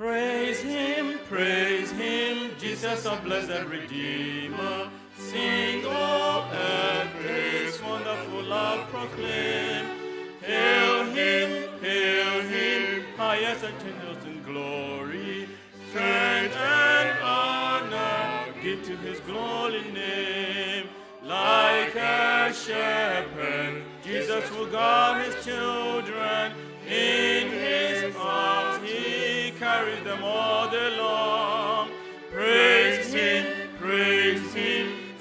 Praise him, Jesus our blessed Redeemer. Sing, O earth, his wonderful love proclaim. Hail him, highest angels in glory. Strength and honor give to his glory name. Like a shepherd, Jesus will guard his children. In his arms he carries them all day long. Praise him,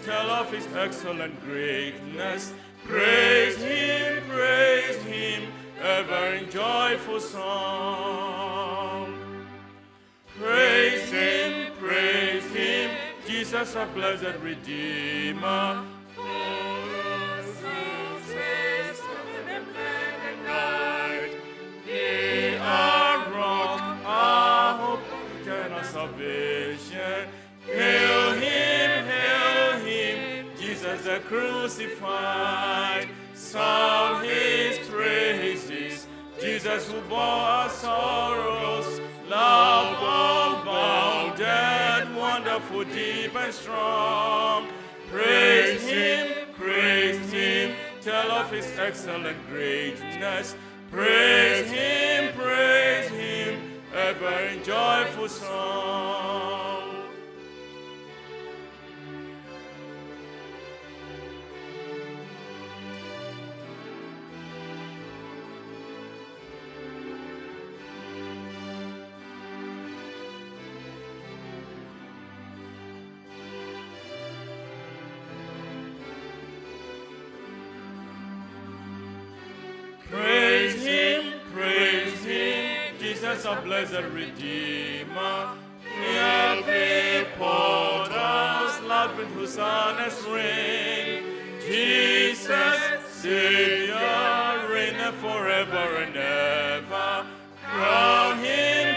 tell of his excellent greatness. Praise him, ever in joyful song. Praise him, Jesus our blessed Redeemer. Salvation. Hail him, Jesus the crucified. Sound his praises, Jesus who bore our sorrows. Love unbounded, wonderful, deep and strong. Praise him, tell of his excellent greatness. Praise him, ever in joyful song. Jesus our blessed Redeemer. Every portals loud with hosannas ring. Jesus, Savior, reigneth forever and ever. Crown him,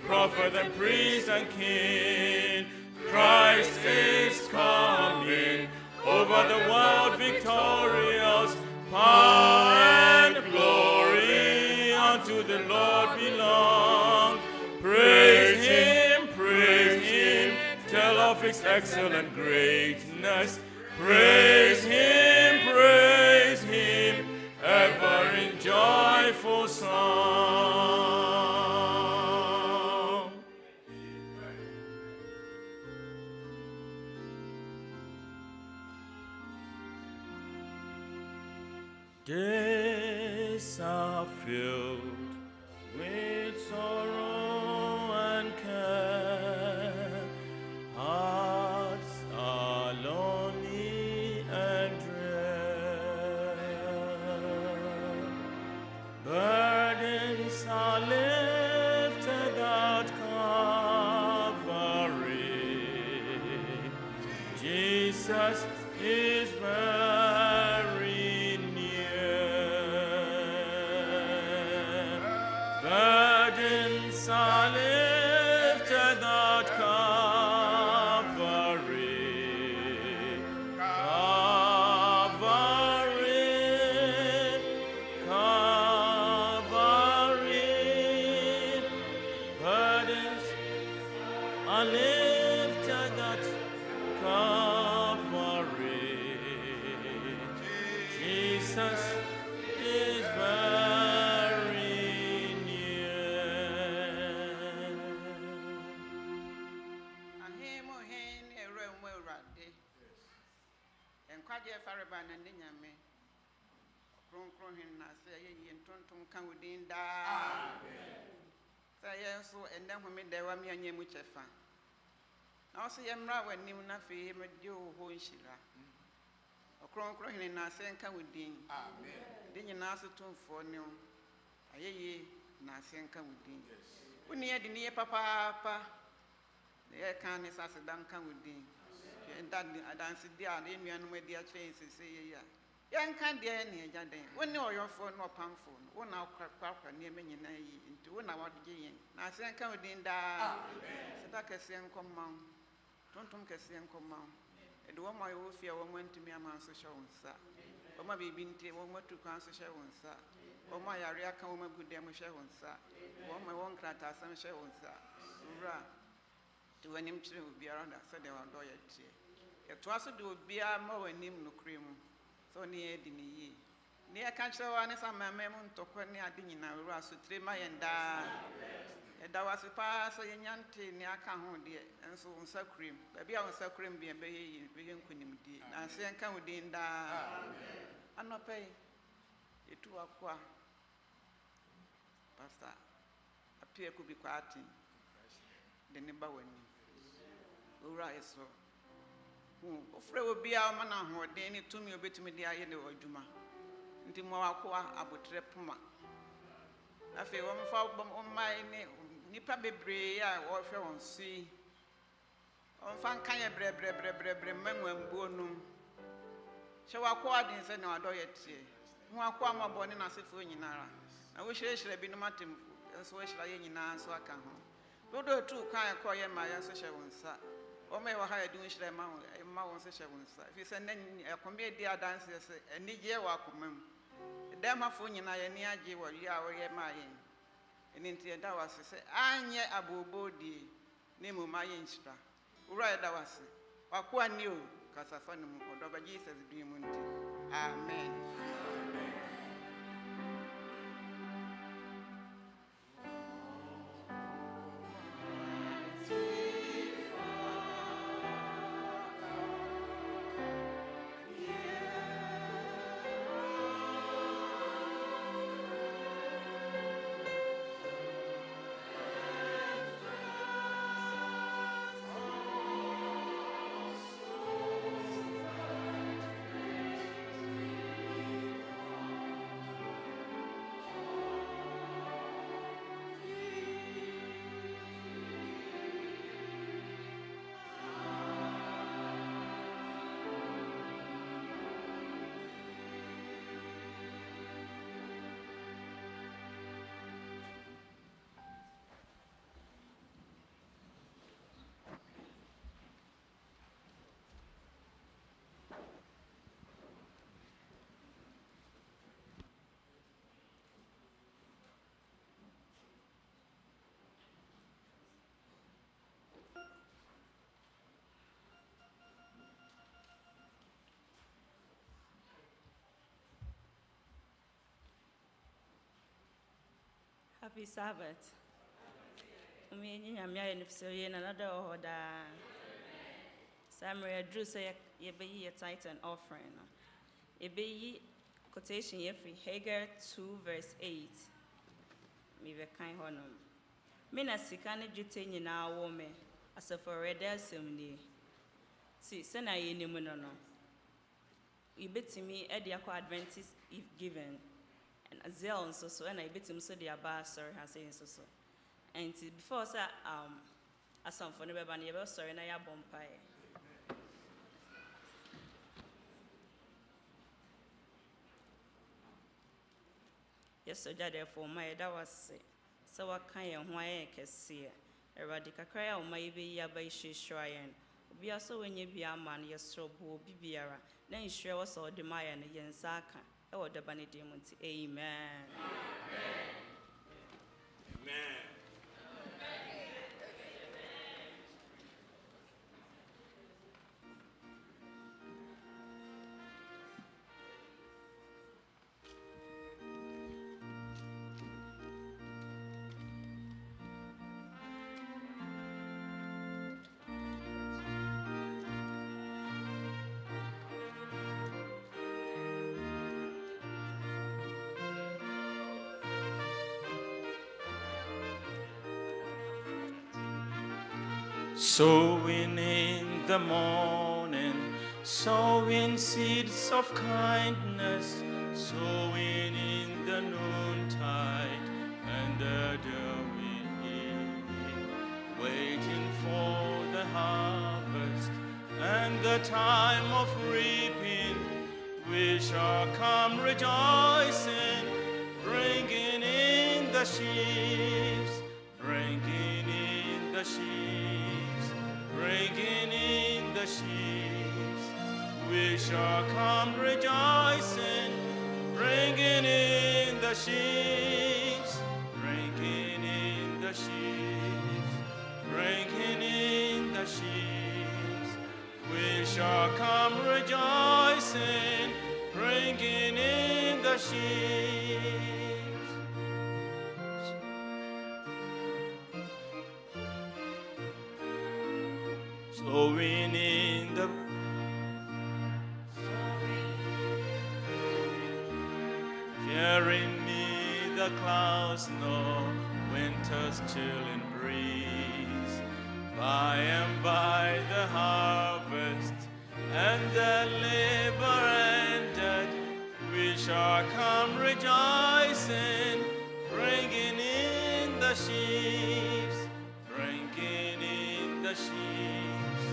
prophet and priest and king. Christ is coming, over the world victorious. Power and glory unto the Lord belong. Praise him, tell of his excellent greatness. Praise him, ever in joyful song. Days are filled with sorrow and care. Hearts are lonely and dread. Burdens are lifted at Calvary. Jesus is very near. Burdens are lifted at Calvary. Calvary. Burdens are lifted at Calvary. Jesus is very near. Ahemo hen erem werade. Enkwaje fareba na nyame. Kronkron hen na se ye ntontom kan wodin da. Amen. Say so ende home de wa me anya mu chefa. Na so ye mra wanim na fe me de ho nhira. Kronkron hen na se nkan wodin. Amen. De nyina so tonfo ne o. Ayeye na se nkan wodin. Woni ye de ne papa. Ye kan ne sase dan kan wodin. Enda adanse dia na enuanu adi a chen sese ye ya. Yan kan dia ne eja den. Woni oyofo no pamfo. Wona kwakwa ne me nyina yi. Nti wona wadje yen. Na se nkan wodin da. Amen. Seda kese nkomma. Tontom kese nkomma. Edo wo ma yo fia wo mantimi amanso hye wonsa. Oma bibinti woma tu kan so hye wonsa. Oma yare aka woma gudem hye wonsa. Woma won krata asem hye wonsa. Ura to wanim kire obiara da so de wado ye tie. Ye to aso de obiara ma wanim no kremu. So ne ye di ne yi. Ne ya ka kire wa ne sa mamem ntokwa ne ade nyina ura so tire ma yenda. Eda wase pa so yenyante ne aka ho de enso wonsa krem. Ba bia wonsa krem bia be ye nkunim die. Na se enka wo de nda. Anope etu akwa Pastor Appiah Kubi Kwarteng de ne ba wani owura eso ofre obi a ma na ho de ne tumi obetumi de aye ne adwuma nti mo akwa abotre poma afi wo mfa mai ne nipa bebre a wo hwe won sui on fa kan ye bre manwambuo num she wakwa din se na ado ye tie hu akwa mabo ne na sefo nyinara na wo hire bi no matem so wo hira ye nyina so aka ho bodo tu kan ko ye ma ye so hye wonsa o me wa ha edun hire ma won so hye wonsa fi se na ekome di adanse se enije wa komam dem afo nyina ye ni age wo yi a wo ye ma ye eni ntie da wase se anye abobodi ne mu ma ye nchira ura da wase wakwa ni o kasafa no mu odoba Jesus bi mu nti amen. Happy Sabbath. Umi nyamya yenifisiye na nada ohoda. Samria drew say ye be ye tithe and offering. Ye be ye quotation ye free Hagar 2 verse 8. Me be kind honum. Me na sika ne dwete nyina wo me asafo reda asem si se na ye nimu no no. Ibetimi e de akwa Adventist if given. And zeal and so and I bet him so the aba sorry has saying so. And before sir as some for never ban never sorry na ya bompire. Yes, so therefore my that was so what kind of why can see a radical cry on my be ya by shrine. Be also when you be a man, yes, so bo bibiara, then you sure was all the Maya and yen saka. Oh, the Bunny Demon. Amen. Amen. Sowing in the morning, sowing seeds of kindness, sowing in the noontide and the dewy evening, waiting for the harvest and the time of reaping. We shall come rejoicing, bringing in the sheaves, bringing in the sheaves. Bringing in the sheaves, we shall come rejoicing. shall come rejoicing, bringing in the sheaves. Sowing in the fearing me the clouds, no winter's chilling breeze. By and by the harvest and the labor ended, we shall come rejoicing, bringing in the sheaves, bringing in the sheaves,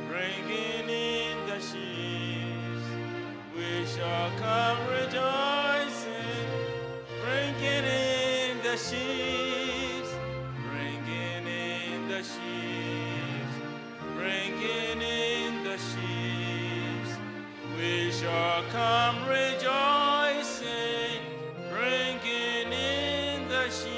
bringing in the sheaves. We shall come rejoicing, bringing in the sheaves, bringing in the sheaves, bringing in the sheaves. We shall come rejoicing, bringing in the sheaves.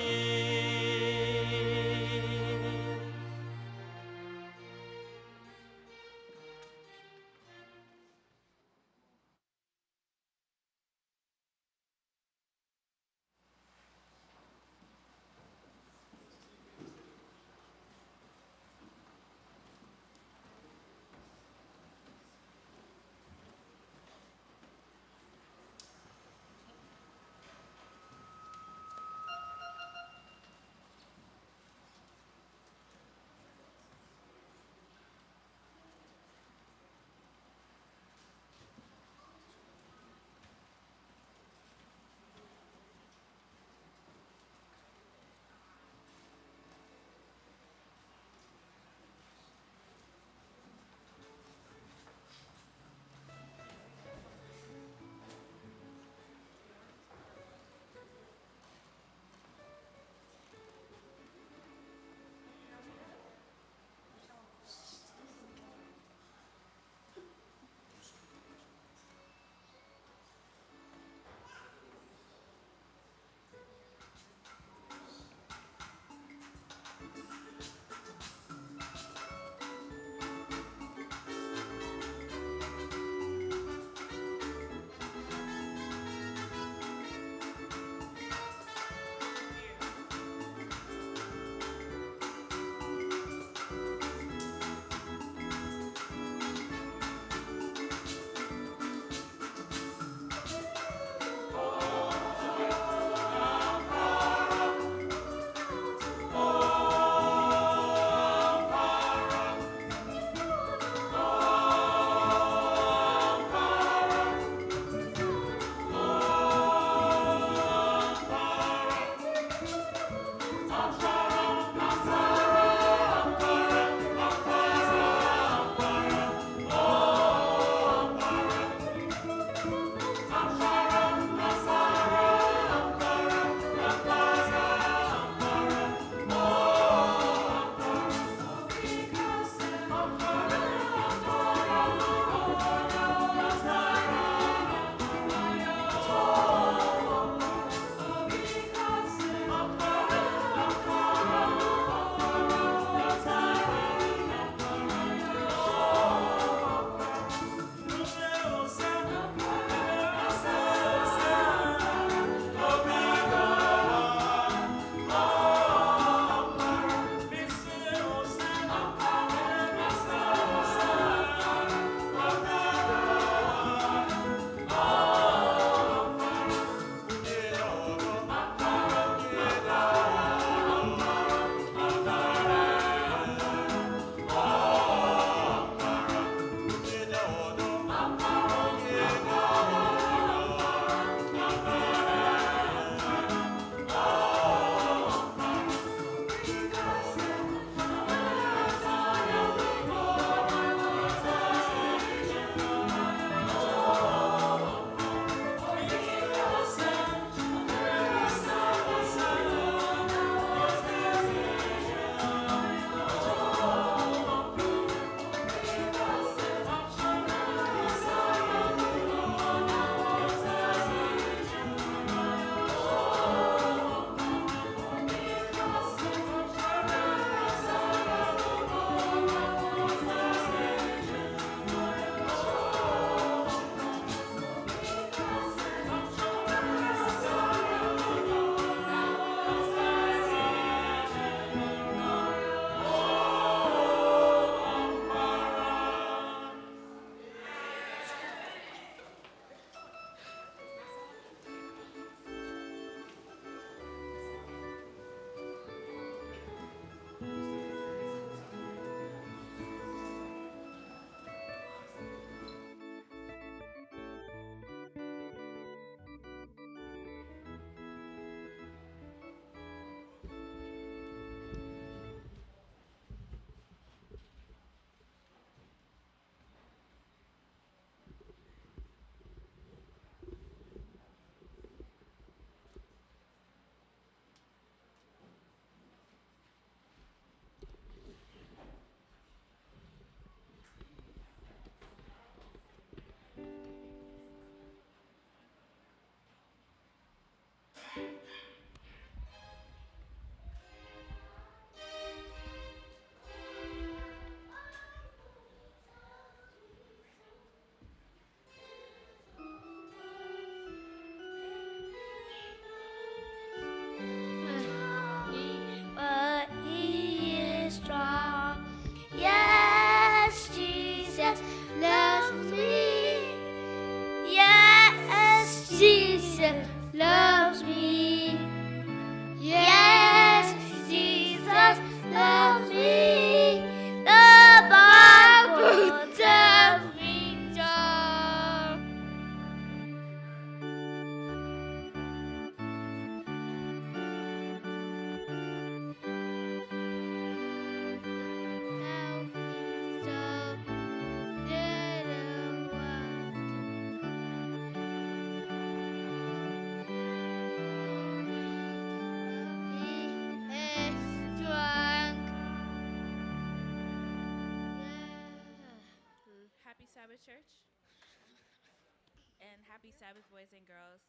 Happy Sabbath, boys and girls.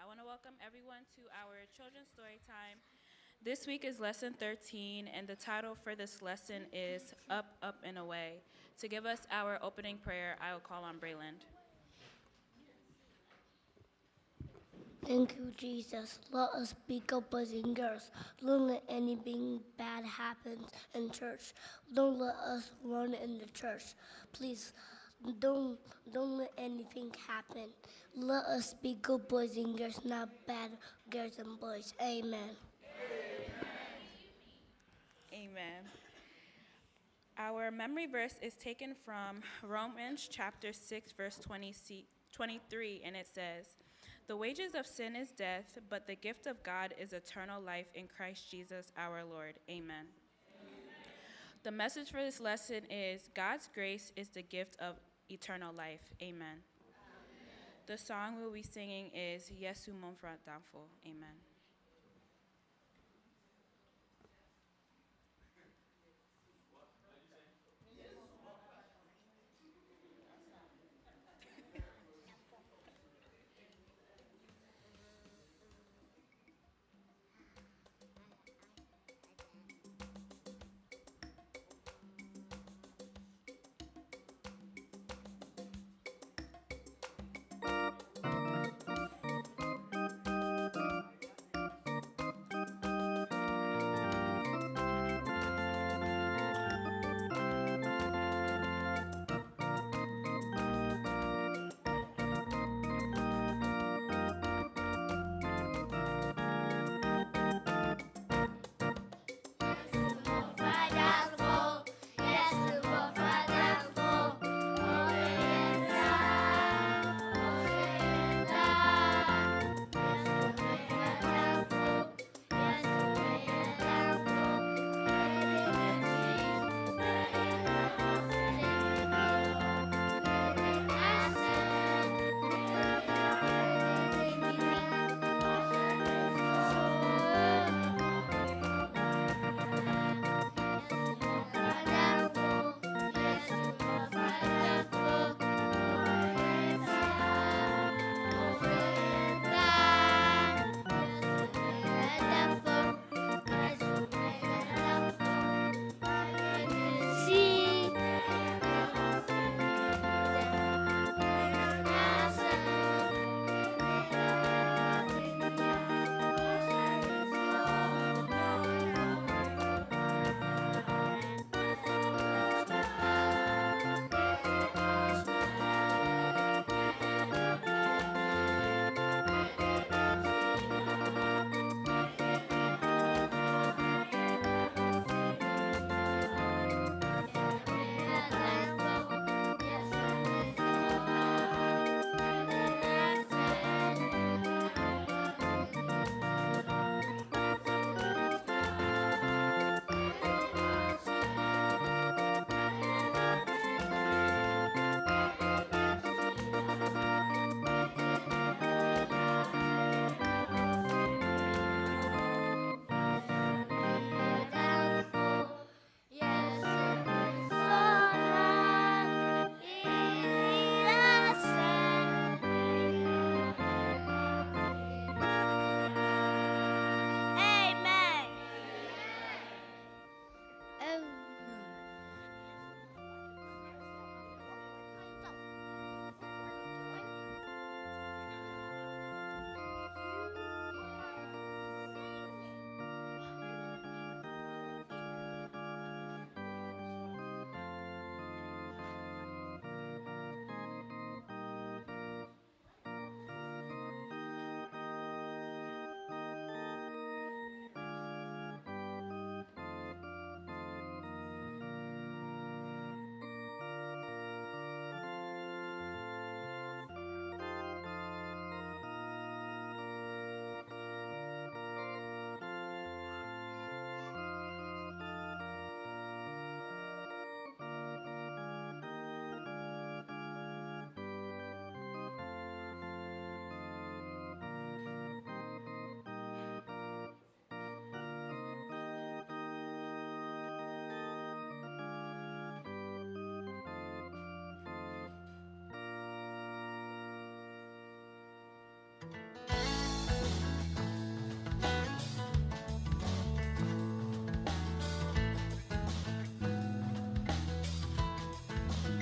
I want to welcome everyone to our children's story time. This week is lesson 13, and the title for this lesson is Up, Up, and Away. To give us our opening prayer, I will call on Brayland. Thank you, Jesus. Let us be good boys and girls. Don't let anything bad happen in church. Don't let us run in the church. Please, don't let anything happen. Let us be good boys and girls, not bad girls and boys. Amen. Amen. Our memory verse is taken from Romans chapter 6, verse 23, and it says, "The wages of sin is death, but the gift of God is eternal life in Christ Jesus our Lord." Amen. The message for this lesson is, God's grace is the gift of eternal life. Amen. The song we'll be singing is Yesu Momfra Damfo. Amen.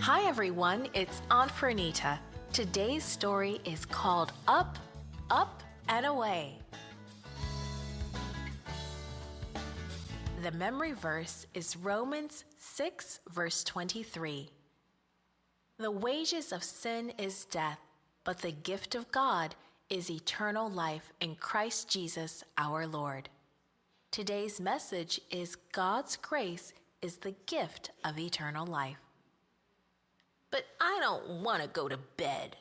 Hi everyone, it's Aunt Fernita. Today's story is called Up, Up, and Away. The memory verse is Romans 6, verse 23. The wages of sin is death, but the gift of God is eternal life in Christ Jesus our Lord. Today's message is God's grace is the gift of eternal life. But I don't want to go to bed,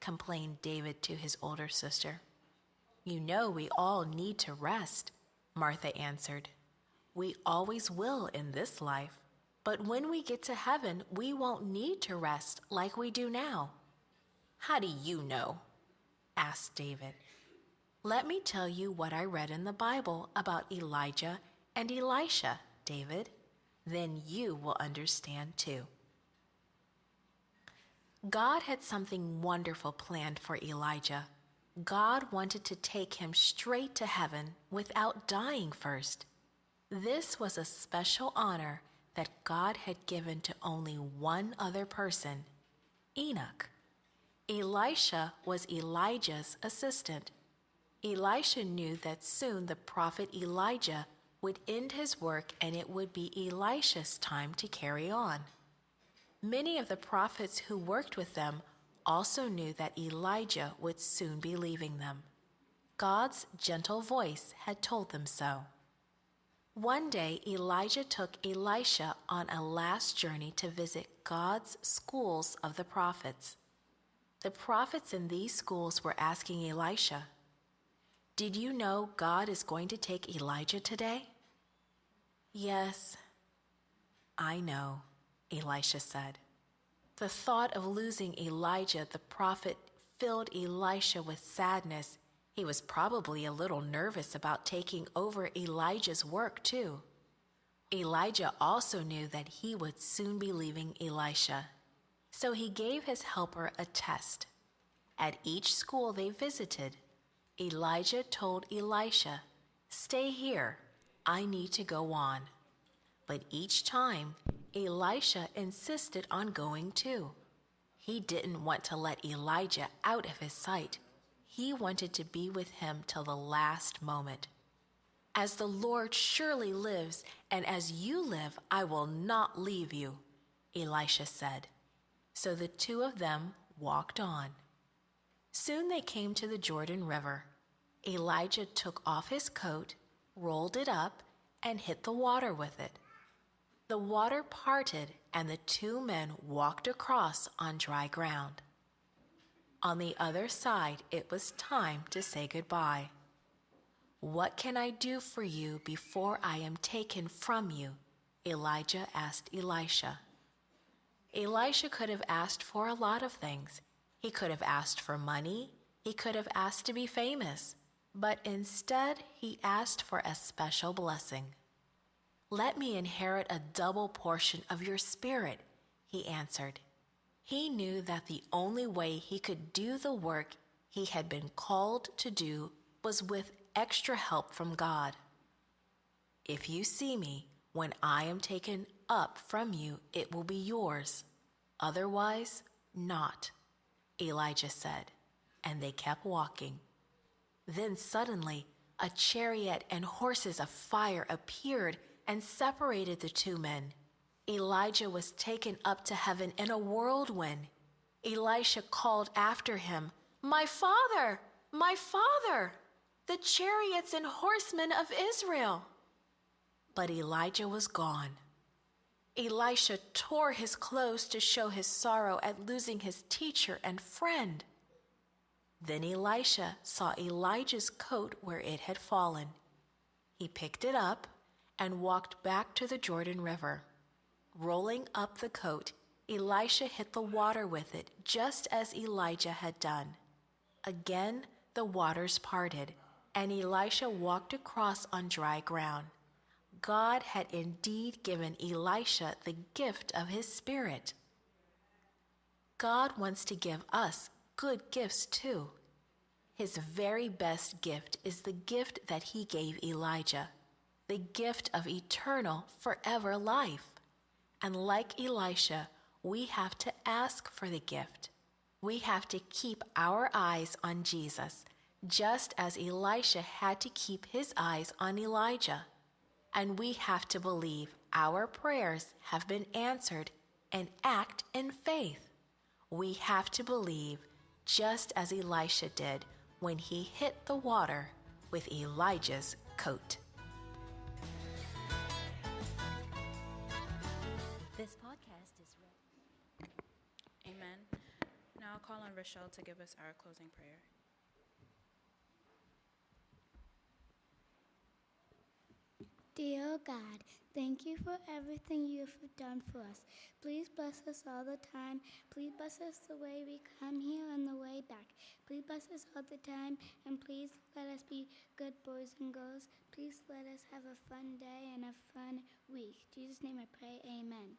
complained David to his older sister. You know we all need to rest, Martha answered. We always will in this life, but when we get to heaven, we won't need to rest like we do now. How do you know? Asked David. Let me tell you what I read in the Bible about Elijah and Elisha, David. Then you will understand too. God had something wonderful planned for Elijah. God wanted to take him straight to heaven without dying first. This was a special honor that God had given to only one other person, Enoch. Elisha was Elijah's assistant. Elisha knew that soon the prophet Elijah would end his work and it would be Elisha's time to carry on. Many of the prophets who worked with them also knew that Elijah would soon be leaving them. God's gentle voice had told them so. One day, Elijah took Elisha on a last journey to visit God's schools of the prophets. The prophets in these schools were asking Elisha, "Did you know God is going to take Elijah today?" "Yes, I know," Elisha said. The thought of losing Elijah the prophet filled Elisha with sadness. He was probably a little nervous about taking over Elijah's work too. Elijah also knew that he would soon be leaving Elisha, so he gave his helper a test. At each school they visited, Elijah told Elisha, "Stay here, I need to go on." But each time, Elisha insisted on going too. He didn't want to let Elijah out of his sight. He wanted to be with him till the last moment. "As the Lord surely lives, and as you live, I will not leave you," Elisha said. So the two of them walked on. Soon they came to the Jordan River. Elijah took off his coat, rolled it up, and hit the water with it. The water parted, and the two men walked across on dry ground. On the other side, it was time to say goodbye. "What can I do for you before I am taken from you?" Elijah asked Elisha. Elisha could have asked for a lot of things. He could have asked for money. He could have asked to be famous. But instead, he asked for a special blessing. "Let me inherit a double portion of your spirit," he answered. He knew that the only way he could do the work he had been called to do was with extra help from God. "If you see me, when I am taken up from you, it will be yours. Otherwise, not," Elijah said, and they kept walking. Then suddenly, a chariot and horses of fire appeared and separated the two men. Elijah was taken up to heaven in a whirlwind. Elisha called after him, "My father, my father, the chariots and horsemen of Israel." But Elijah was gone. Elisha tore his clothes to show his sorrow at losing his teacher and friend. Then Elisha saw Elijah's coat where it had fallen. He picked it up and walked back to the Jordan River. Rolling up the coat, Elisha hit the water with it, just as Elijah had done. Again, the waters parted, and Elisha walked across on dry ground. God had indeed given Elisha the gift of his spirit. God wants to give us good gifts too. His very best gift is the gift that he gave Elijah, the gift of eternal, forever life. And like Elisha, we have to ask for the gift. We have to keep our eyes on Jesus, just as Elisha had to keep his eyes on Elijah. And we have to believe our prayers have been answered and act in faith. We have to believe just as Elisha did when he hit the water with Elijah's coat. This podcast is read. Amen. Now I'll call on Rochelle to give us our closing prayer. Dear God, thank you for everything you have done for us. Please bless us all the time. Please bless us the way we come here and the way back. Please bless us all the time, and please let us be good boys and girls. Please let us have a fun day and a fun week. In Jesus' name I pray, amen.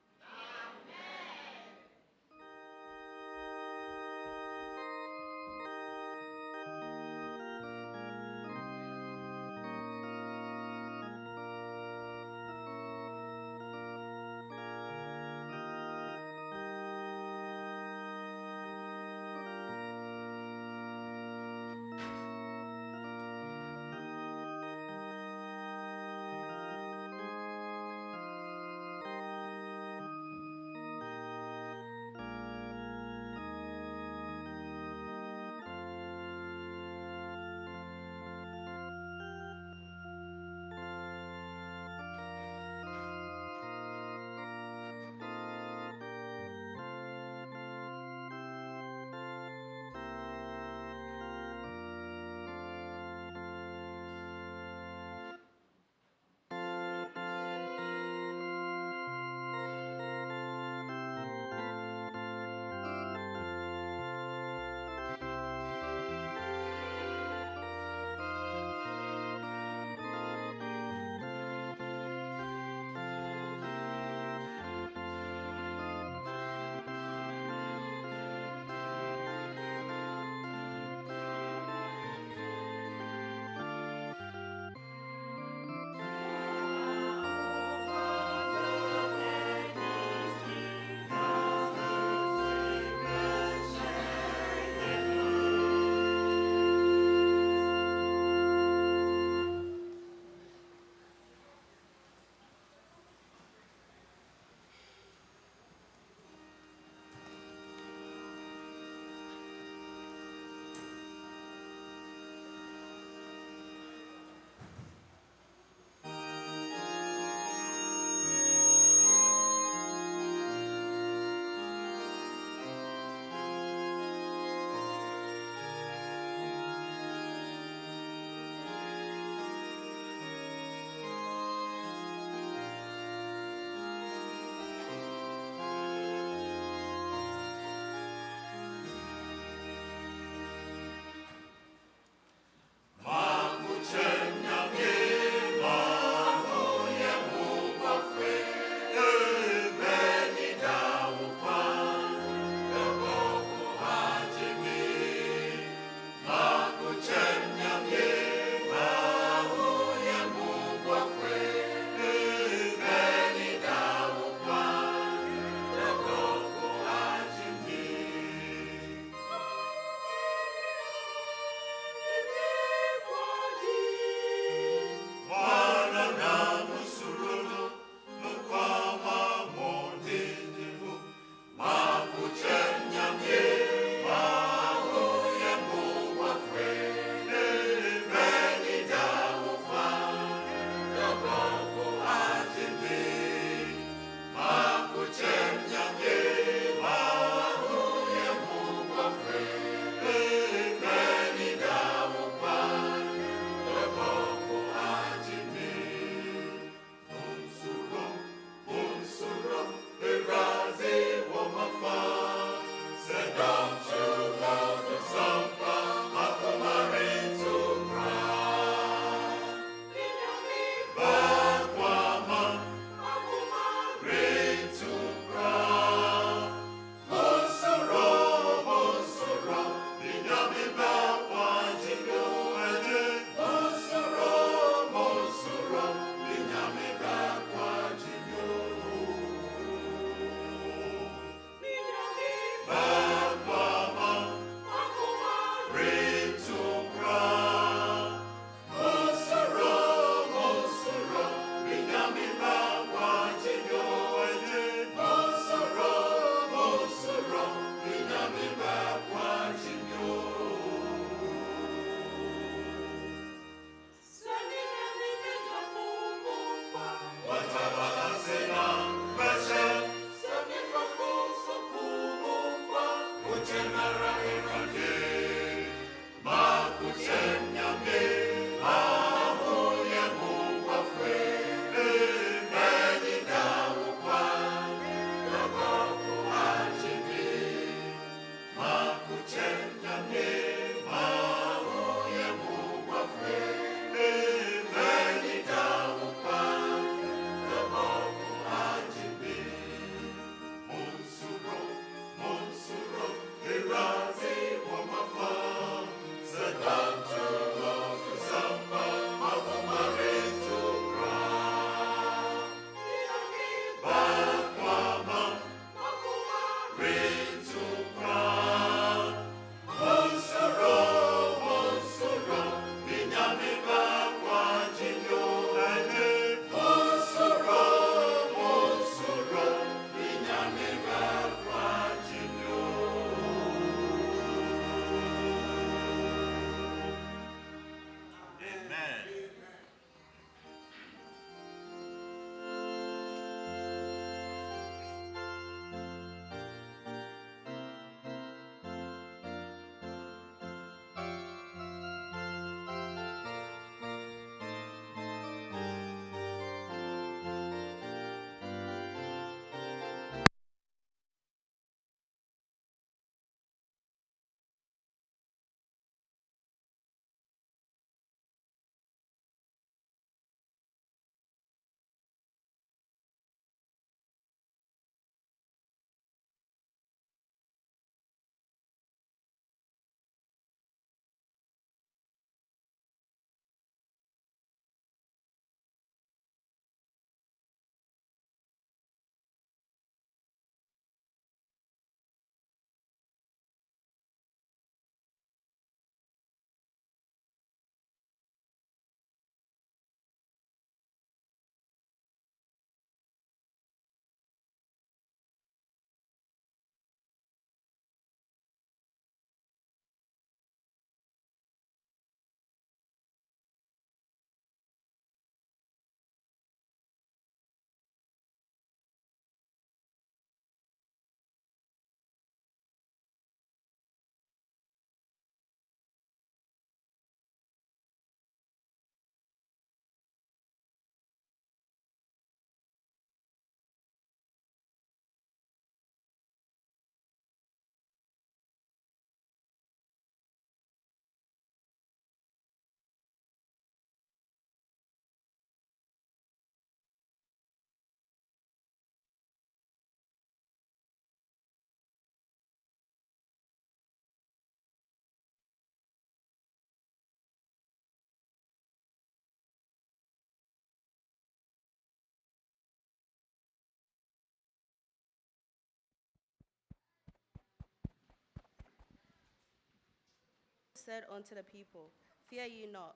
said unto the people, Fear ye not,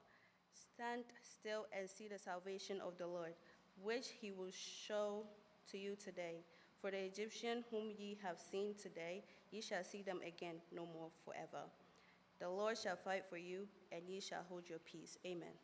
stand still and see the salvation of the Lord, which he will show to you today. For the Egyptian whom ye have seen today, ye shall see them again no more forever. The Lord shall fight for you, and ye shall hold your peace. Amen.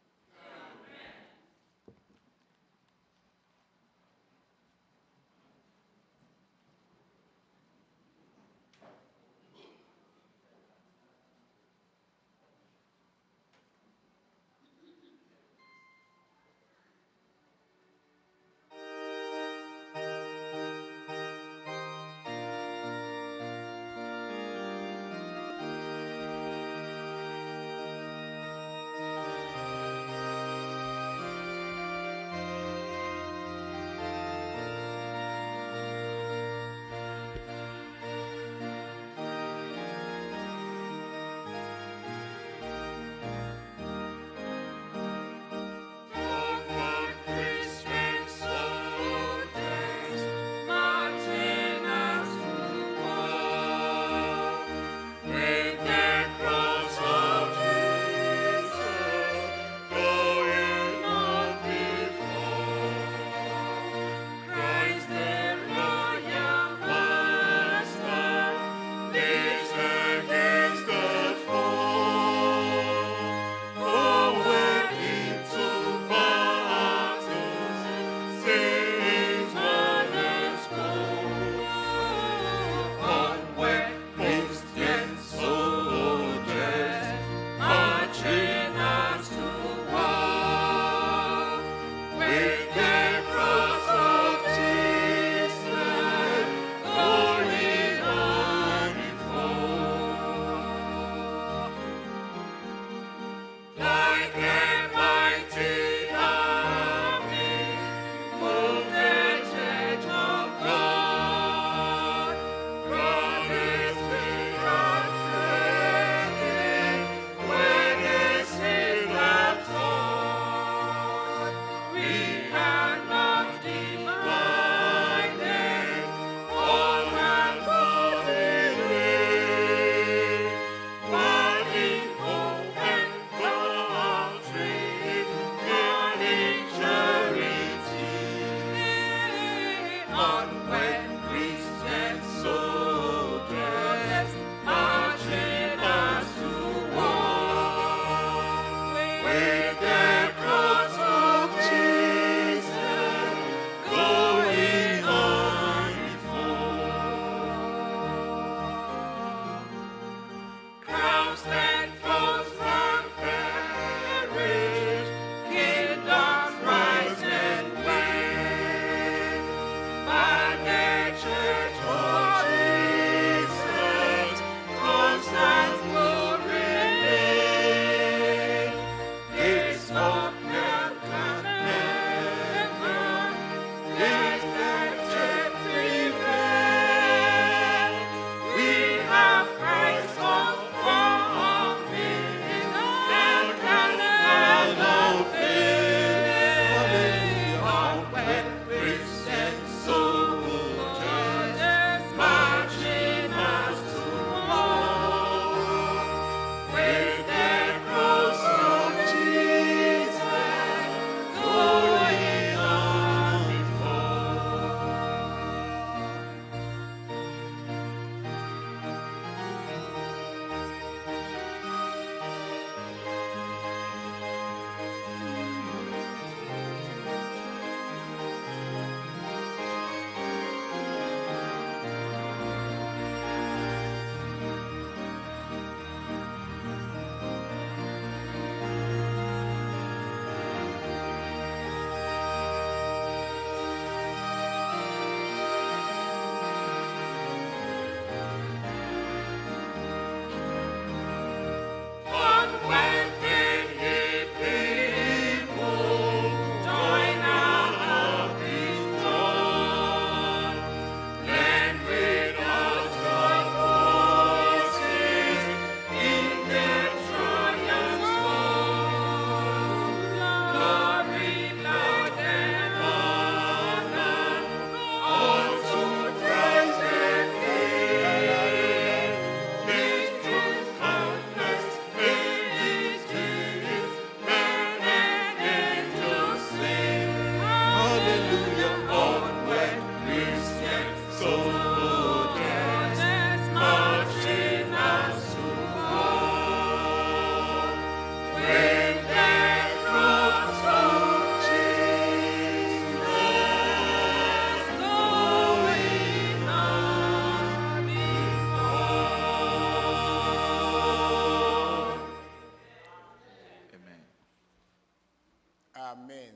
Amen.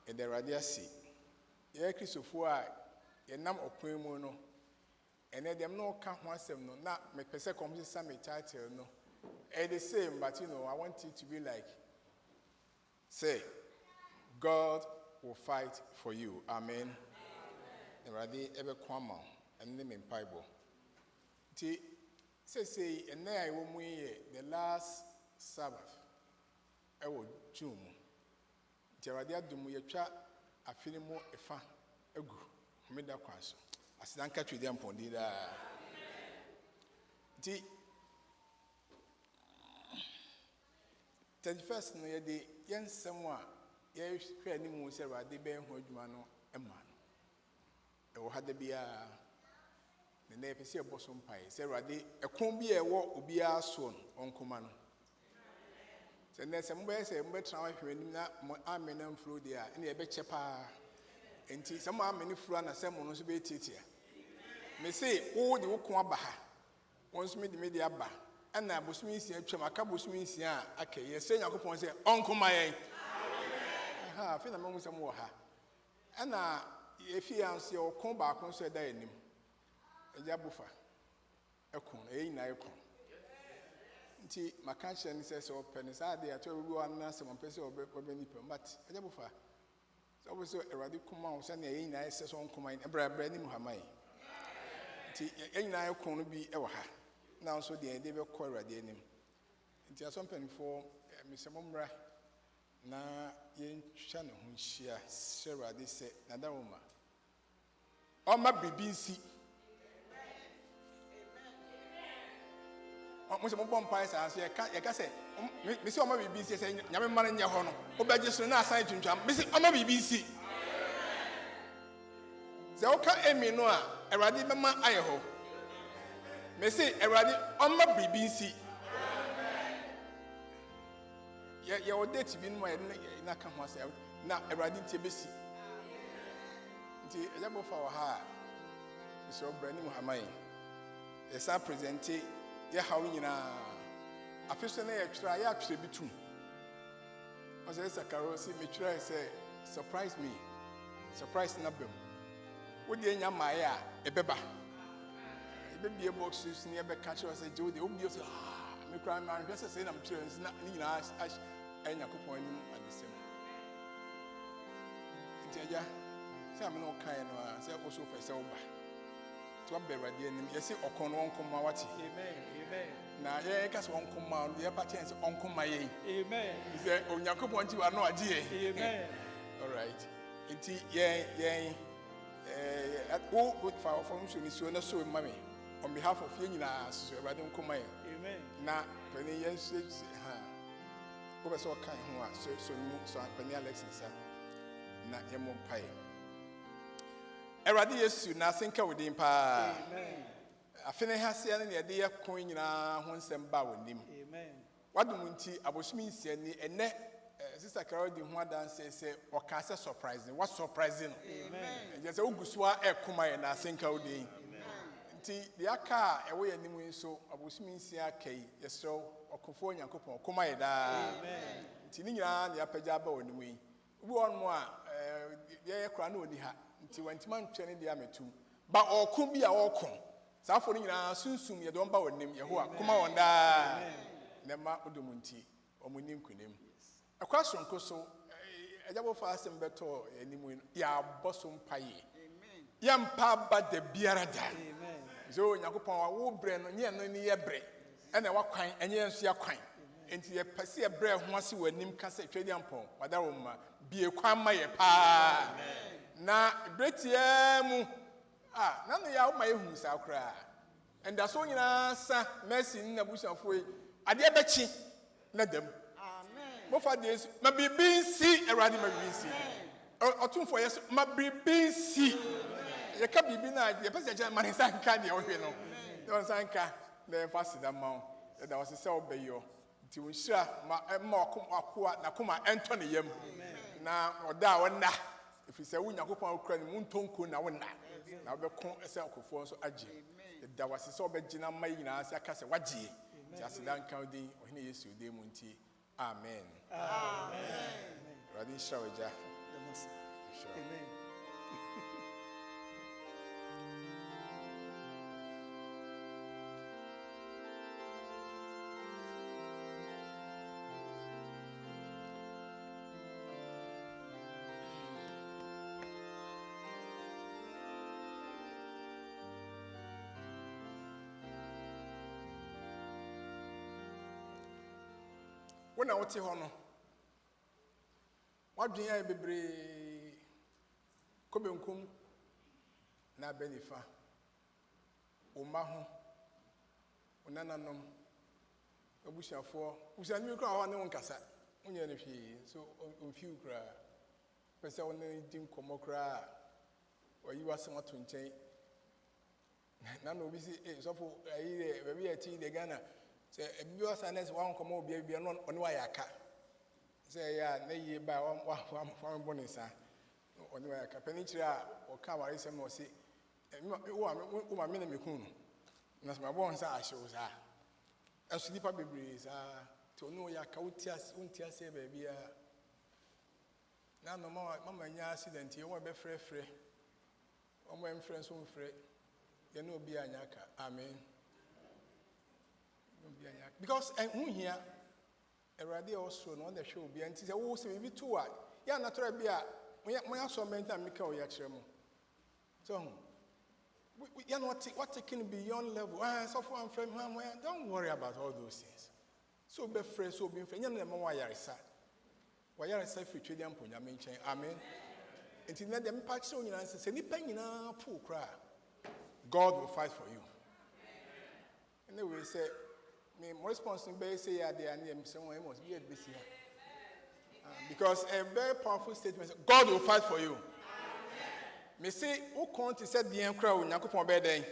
And the radia see. Ye Christopher, ye nam okwen no. And them no count once no. Na me pese come some title no. The same, but I want it to be like, say, God will fight for you. Amen. And ready ever come out and name in Bible. Say, and now I will the last Sabbath. I will June. Teradia do me a chat, a feeling more a fan, a good, made that cross. I stand catch with them, Pondida. 31st no ye de yensem a ye hwe ni mu se Awurade ben ho adwuma no ema no e wo hada bia ne pese eboso mpai se Awurade ekon bia e wo obi aso no onkoma no se ne se mbe se mbe tra hwe ni na amena mfro dia ne e be chepa enti se mo amene furu na se mo no so be titia me se wo de wo kon aba ha won so me de media aba ana bosumi nsia twam aka bosumi nsia aka yese Yakopon se onkoma yen ha fe na mamu se mo ha ana efi anse okon ba kon so da anim eja bofa ekon eyina ekon nti maka kye ni se open sa de ato wu anna se mo pese obe ni pem but eja bofa so obo so Awurade kuma wo se na eyina ese so onkoma yen ebra ni muhamai nti eyina ekon no bi e wo ha now so the idea be call Awurade anim nti asompan for mesemomra na yen twa ne ho hia se Awurade se na da woma o ma bibinsi mo se mo bom pai sa so ye ka se me se o ma bibinsi se nyame mane nye ho no o beje so na asan twintwam me se o ma bibinsi se o ka emi no a Awurade be ma aye ho me say Awurade on ma bibinsi ye o date bi no na ka ho asa na Awurade tie besi nti eja bo fa wo ha so brani muhamai ye sa present ye hawo nyina afeso na ye twira ya twire bitum o say sakaro si me twira say surprise me surprise na bem wo de nya maaye a ebeba be boxes near the catcher as a Jody, obviously, me cry man, just a say I'm children, not as and Yakopon at the same. Jaja, some no kind of say also for Selba. To a better radiant, yes, or con one comawati. Amen. Now, yeah, cast one command, the appartents uncle my amen. Is there on Yakopon you are no idea? Amen. All right. It yeah. At all good for our function is so so mammy. On behalf of Yenina, Radon Comay. Amen. Na Penny Yes, over so kind who are so Penny Alexis, na Yamon Pie. Eradius, nothing with him. Amen. I finish has seen the idea coin in our once and bow with him. Amen. What do you mean? I was mean, and net. Sister Carol di ho dance say o ka say surprising what surprising amen just ogusua e kuma e na senka odi nti de aka e wo yanim so abosumi nsia kai yesro okofo Yakopon kuma e da amen nti ni nyina ne apagya ba onim yi obi won mo a ye kra na oni ha nti wantima ntwe ne de ametum ba okun bi a okun safo ni nyina sunsum ye don ba onim Yehowa kuma won da amen ne ma odomunti omunim kunem Across so a double fast and better anymore. Ya bosom paye. Amen. Yam pa but the biarada. Amen. So Yakopon will brain on ye no near bread. And I walk quine and yes, ya quine. And to your passy a bread once you were nim cassette trading pong. Madame be a quam my pa. Na Bretiamu. Ah, none of y'all my who's our cry. And that's all you answer, mercy in the bush of way. I dear Betchy. Let them. Bofa days, my BBC, a radi my BBC. Or 2 for years, my BBC. You can't be nice, the passenger man is candy or you know. There was anchor, then fasted amount. There was a cell by you. To ensure my more Nakuma Anthony Yem. Now, or down now. If you say, when you go on credit, moon tongue, now and now the con a cell for so aji. There was a sober Gina Mayina, Sakasa Waji. Just down county, or he used to demonti. Amen. Radin Shawaja. Amen. When I was here, what do you be Kobenkum na Benifa Omaho Onananom Obusha for Usanu Kra one Kasa, so on few cry. Person only dim Komokra or you are somewhat to change. None of this is so for a very tea the Ghana. Say, a US and as one come over, be on Wayaka. Say, yeah, nay, by one bonus, on Wayaka. Peninsula or Cawarism or say, who are many Mikun. That's my bones are shows are. As sleeper babies are to know Yakautias, Untia say, baby. Now, no more, Mamma, accident, you won't be free. On my friends won't free. You know, be a yaka. Amen. Because and here a radio also on the show be and say oh say maybe too hard yeah natural be when so mental make o ya chemo so we are not what taking beyond level so for am friend don't worry about all those things so be free so be free nyam na ma wa yaresa free trade am ponya menchen amen until na dem patch so nyina say nipa nyina po kra God will fight for you anyway say my response is say they are near someone must be at BC. Because a very powerful statement, God will fight for you. Me say, who can't say the crowd in Yakupon Bede?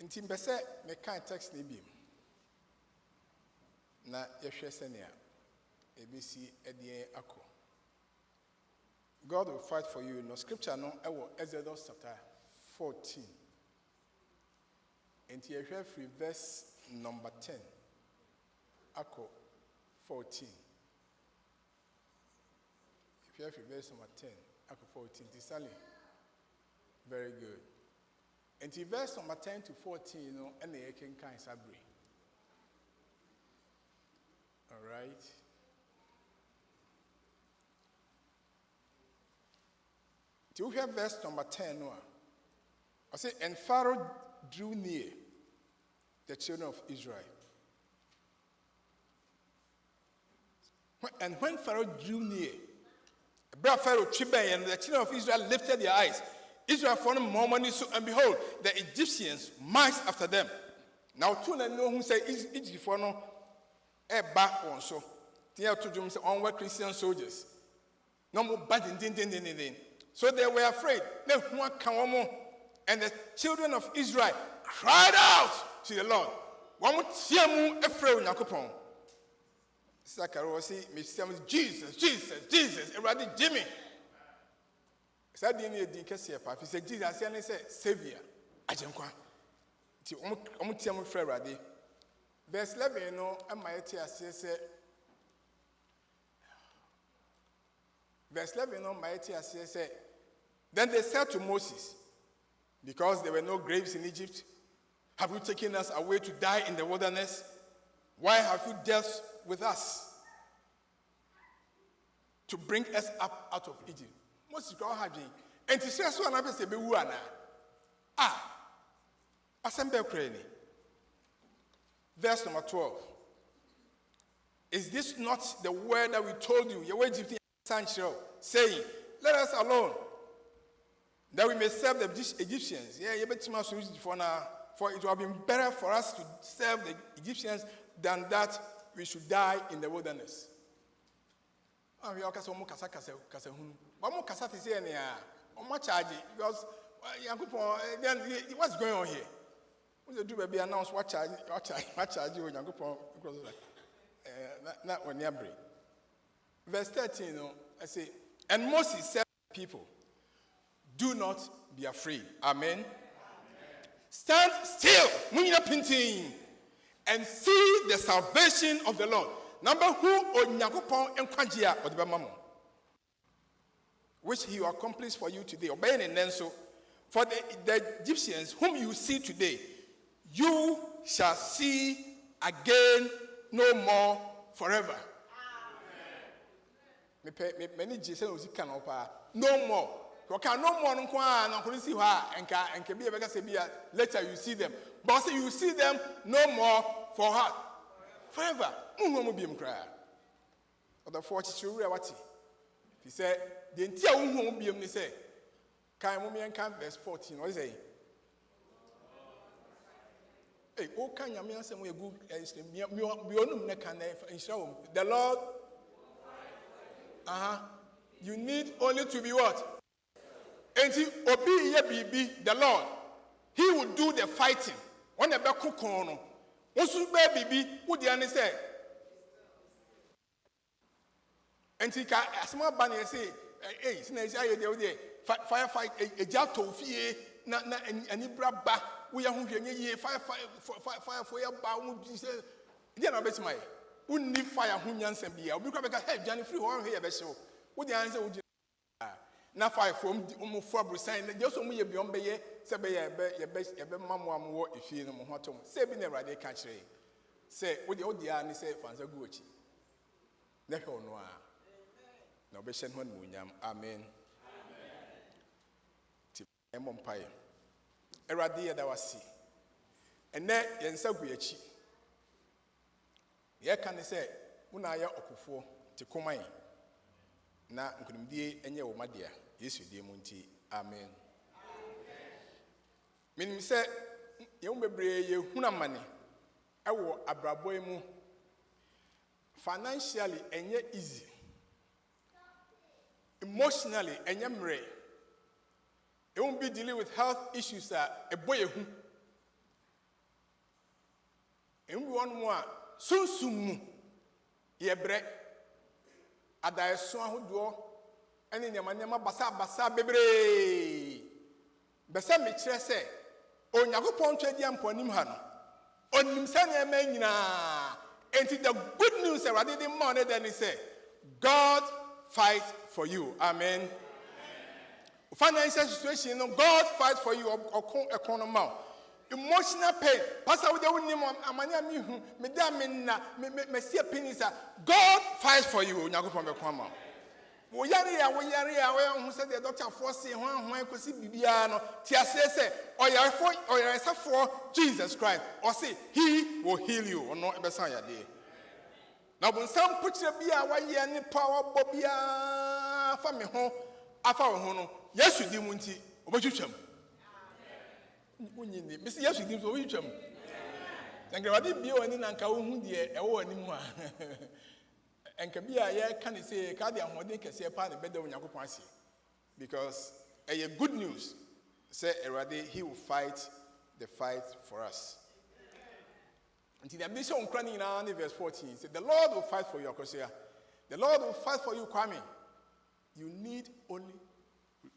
In Timbese, me can't text Libim. Na Yeshesenia, ABC Edie Ako. God will fight for you. No scripture, no, Exodus chapter 14. And here free verse number 10. Ako 14. If you have verse number 10, Ako 14. Tisali. Very good. And the verse number 10 to 14, you know, and the can kind sabri. All right. Do you have verse number 10? No. I say, and Pharaoh drew near the children of Israel. And when Pharaoh drew near, Pharaoh and the children of Israel lifted their eyes. Israel found more money, and behold, the Egyptians marched after them. Now, two know who say Egypt for no a back on so. They are to them onward Christian soldiers. No more bad. So they were afraid. Then one come more. And the children of Israel cried out to the Lord. One would see him afraid in Yakupon. Sakarosi, Mr. Jesus, everybody, Jimmy. Said the Indian Cassia, he said, Jesus, and he said, Savior. I don't want to tell me, Ferrari. Verse 11, you know, and my tears said, verse 11, you know, my tears said, then they said to Moses, because there were no graves in Egypt, have you taken us away to die in the wilderness? Why have you dealt with us to bring us up out of Egypt? Moses go ahead and to say so another say be wana. Assemble praying. Verse number 12. Is this not the word that we told you, your Egyptian sanctuary, saying, let us alone, that we may serve the Egyptians? Yeah, you better must use it for now. For it would have been better for us to serve the Egyptians than that we should die in the wilderness. We are because then what's going on here? What they do baby announce what charge you because not when you bring. Verse 13, I say, and Moses said to the people, do not be afraid. Amen. Stand still, and see the salvation of the Lord. Number who Onyankopon enkwagye odebema which he will accomplish for you today. Obey and then so for the Egyptians whom you see today, you shall see again no more forever. Many Jesus no more. No more and can be a later you see them. But you see them no more for her. Forever. The 42 he said, the entire won't be able say, verse 14. What is it? Hey, oh, can you mean some way good? The Lord, you need only to be what? And he obey the Lord. He will do the fighting. When the back corner, also baby, who the answer say? And he can a small bunny say, hey, firefight a jato fee, na any braba, we are who fire for your bow. Dear, I bet my wouldn't need fire who Yansen be. I'll be coming ahead, Johnny Free or here, so what the answer would you? Now, fire from Fabu sign, just only a beyond Bay, Sabay, your best, your mamma, if you know what to say, be never they catch. Say, what the old Diana say, Fanza Gucci. Never no. No, be sent one, William. Amen. Amen. Empire. Eradia that was see. And then, Yensa Guichi. Ye can say, Unaya Okufo, to Komai. Na nkunimdie enye wo madia Yesu die munti amen. Minim se ye umbebre ye hunamane ewo abraboy mu financially enye easy, emotionally enye mre. You won't be dealing with health issues a boy hu. You won't be one more sunsumu yebre. Ada so ahodo ene nyama basa bebre besa me kire se Onyankopon twadi amponim ha no onim se na ema nyina enti the good news Erade dey more than say God fights for you. Amen. Financial situation, God fights for you. Economy, emotional pain. Pastor, we don't need amani amihu. Me da me see penisa. God fights for you. Nyago from ekoma. Wo yare ya we say the doctor force hwan ekosi bibia no. Ti ase say oyare for Jesus Christ. Or say he will heal you. Or no ebesan ya dey. Now when some put your bia wa ye ni power bobia fa me ho afa wo ho no. Yesu di munti obetwetwam. Unyini mesi Yesu di so obetwetwam. Nangrawade bia wani nanka wo hu de e wo ani mu a. Enka bia ye kan say ka de ahode kese pa ne beda Onyankopon ase. Because a good news say Erade he will fight the fight for us. Until the mission on Kwarteng in verse 14 said the Lord will fight for you Akosia. The Lord will fight for you Kwame. You need only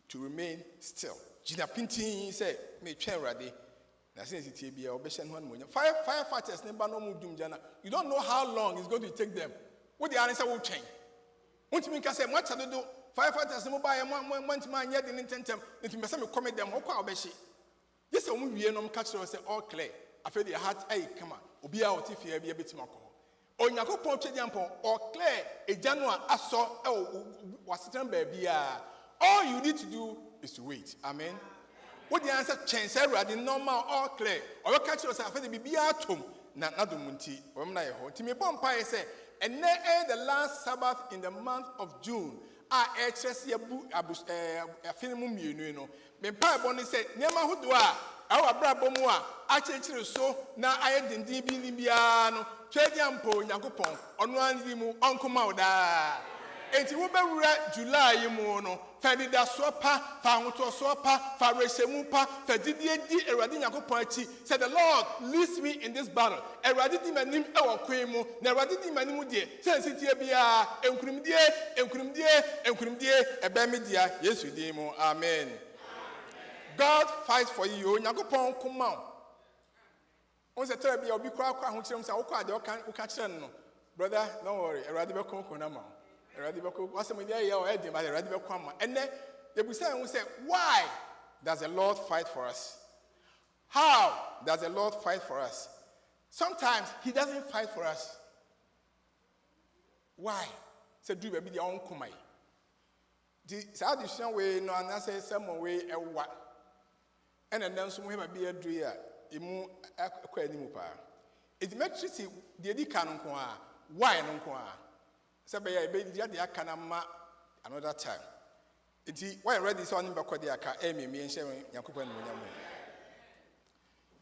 to remain still. Jina Pintin said, "Me Erade." Na since it be obeshan one money. Firefighters never no mudum jana. You don't know how long it's going to take them. What the answer will change. Won't me say much I do. Firefighters no buy one man yet in intentem. It me say me come them okwa obeshi. Yes, we no catch say all clear. I feel the heart come on. Obi out if you be a bit more. Onyankopon twediampon all clear a January aso was baby. All you need to do is to wait. Amen. What the answer change the normal all clear. Or you catch yourself at the baby at home. Not the munti. Or I'm not home. Timmy Bompire say, and then the last Sabbath in the month of June. I HSC a film you know. Me pa boni said, Nema Hudua, our brabomua, I change so now I didn't be Nibiano, Chediampo, Yakupon, on one limu, Uncle Mauda. And you will be July, you mono, Fadida Swapa, Famuto Swapa, Faresemupa, Fadidia Eradina Copachi, said the Lord, leads me in this battle. Eraditi manim our quemo, Neraditi manimudi, Sensitia, Encrimdia, Ebamidia, yes, we demo, Amen. God fights for you, Yakupon, come out. On the therapy, I'll be quite who say, "Oh, catch no, brother, don't worry, a radical conama, a radical what's the idea or Eddie, but a radical comma." And then they will say, "Why does the Lord fight for us? How does the Lord fight for us?" Sometimes He doesn't fight for us. Why? Say, do baby their own kumai. The tradition way no answer some way a what. And then some way be a drear, imu aquanimupa. It makes you see the edican qua, why no qua. Sabay, I baby the akanama another time. It is why ready son in Bacodiaca, Amy, me and sharing Yakupan.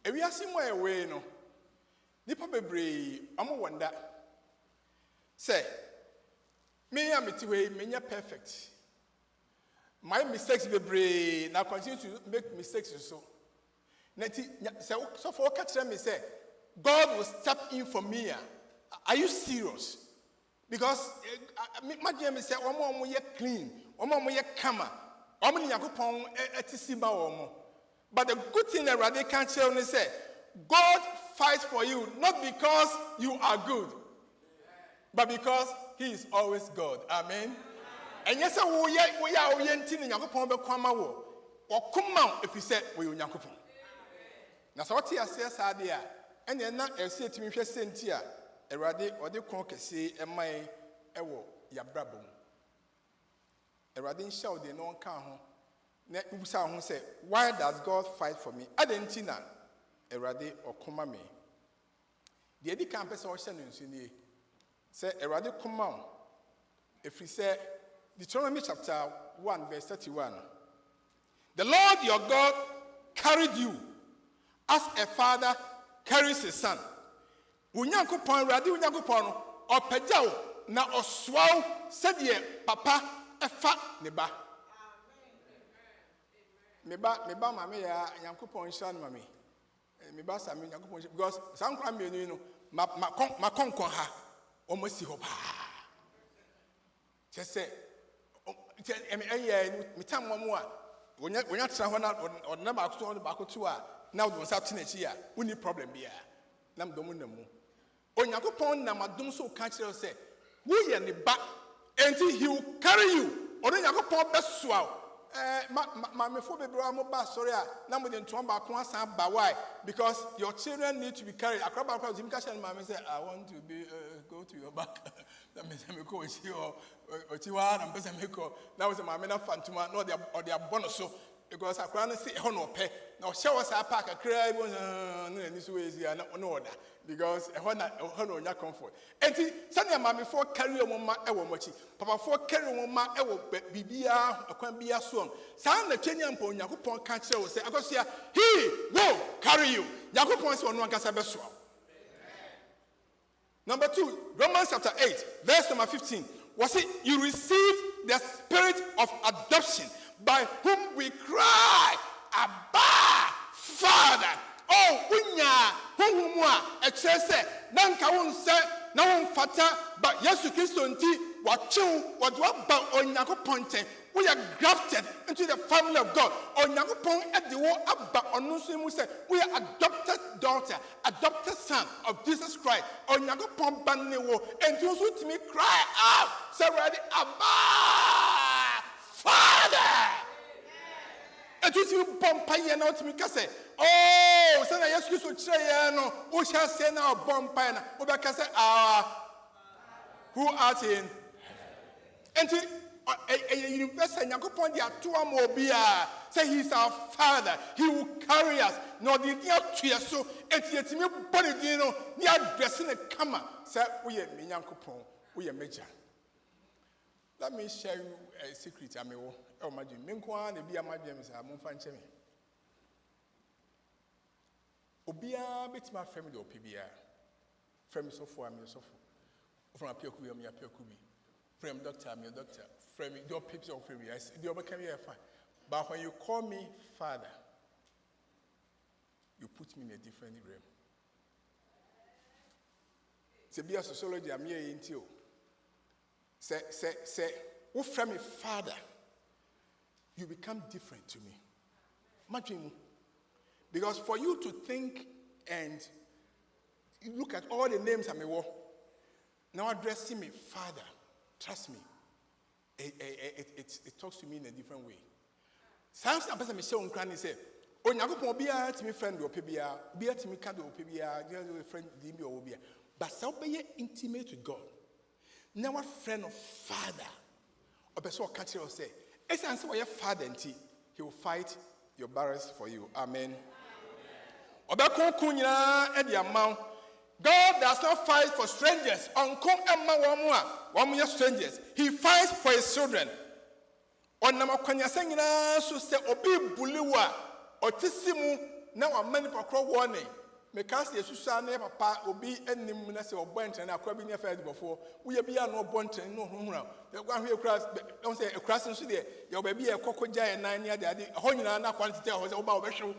If we are somewhere away, no. Nipa bebre, amo wonder. Say, me am it way, me perfect. My mistakes bebre, now continue to make mistakes so. So for catch them, me say, God will step in for me. Are you serious? Because my dear say, one more clean, one more kama, one more yakupon etisiba omo. But the good thing that Radhe can't tell me say, God fights for you not because you are good, but because He is always God. Amen. And yes, we are orienting in Yakupon Bekwama or come out if you said we are Yakupon. Now, so what he says, idea, and then not a say to me, Sentia, a Radhe or the conquer say, and my ewo yabrabo. A Radin shout the non canho. Net Usa who say, why does God fight for me? Adentina, a Radhe or Kumame. The Eddie Campus Ocean in Sini say, a Radhe Kumam. If we say, Deuteronomy chapter 1, verse 31. The Lord your God carried you as a father carries his son. Unyankopon Radhe Unyankopon or Pejao na oswao said ye papa efa neba. Meba mame ya Nyankopon shan mame. Meba sami Nyankopon because some crime you know ma konkon ha almost si ho pa. Just say me tam mo a wonya tra ho na o na ba ko to a na do sa tenachi a woni problem bia na mdom na mu Onyankopon na madom so ka kire say wo ye ne ba enti he will carry you Onyankopon besoa ma me fo bebre am ba sorry a na mo de ntom ba ko asan ba why because your children need to be carried akraba akwa zim ka shan ma me say I want to be go to your back that means me ko see or tiwa na mpesa me ko na was ma me na fantuma no de bonus so because akwa na see ho no pe na o hye was park akra ibo na ni so we na no order because ho no nya comfort enti sane ma me for carry o ma e wo machi papa for carry o ma e wo bibia akwan bia so san na twenya mpa Yakupon ka kire wo say akosia he will carry you Yakupon say ono ankasa beso. Number 2, Romans chapter 8, verse number 15. Was it you received the spirit of adoption by whom we cry, Abba, Father. Oh, unya, humwa, echese, nanka unse, na unfata, but Yesu Christo nti, wachu, wadwa ba Onyankopon chen. We are grafted into the family of God. Onyankopon ediwo abba onusu mu say we are adopted daughter, adopted son of Jesus Christ. Onyankopon bannewo enti osu timi cry out. Say ready, Abba, Father. Enti timi bompa ye na timi ka say, oh, say na Yesu Kristo kire ye no, o sha say na bompa na, o be ka say who art in enti a universal Yakupon dia to amobia say he's our father, he will carry us. No the dia to so enti body dino ni addressing a kama say we are Yakupon, we are major. Let me share you a secret amewo e o maju menkwa na bia madwem sa mo fa nche me obia betima frame de opibia frame so for am so for from Appiah Kubi am Appiah Kubi frame doctor am doctor frame your picture of frame yes the over can here fine but when you call me father you put me in a different realm. To be a sociology am here into say who frame me father you become different to me. Imagine because for you to think and you look at all the names I'm a now addressing me, Father, trust me. It talks to me in a different way. Sometimes a person may say, "Uncle, say, oh, Nagopon be a to me friend or Pibia, be a to me card or Pibia, a friend, Dimmy or Obia." But so be intimate with God. Now, a friend of Father, or person catch or say, "It's answer why your father and he will fight your battles for you." Amen. Obeko kunya e dia maw. God does not fight for strangers. Onko emma wamu ya strangers. He fights for his children. Onama kwanya sanyina so se obi buliwa otisimu na wa mani pakro warning. Because yesusa na papa obi enim na se obonten na akwa bi ne fa before. Wo ye bia no obonten no hunhura. The one who cross don't say a cross nso de ye obabi e kokoja e nan ne ade ho nyina na quantity ho se oba obehwe.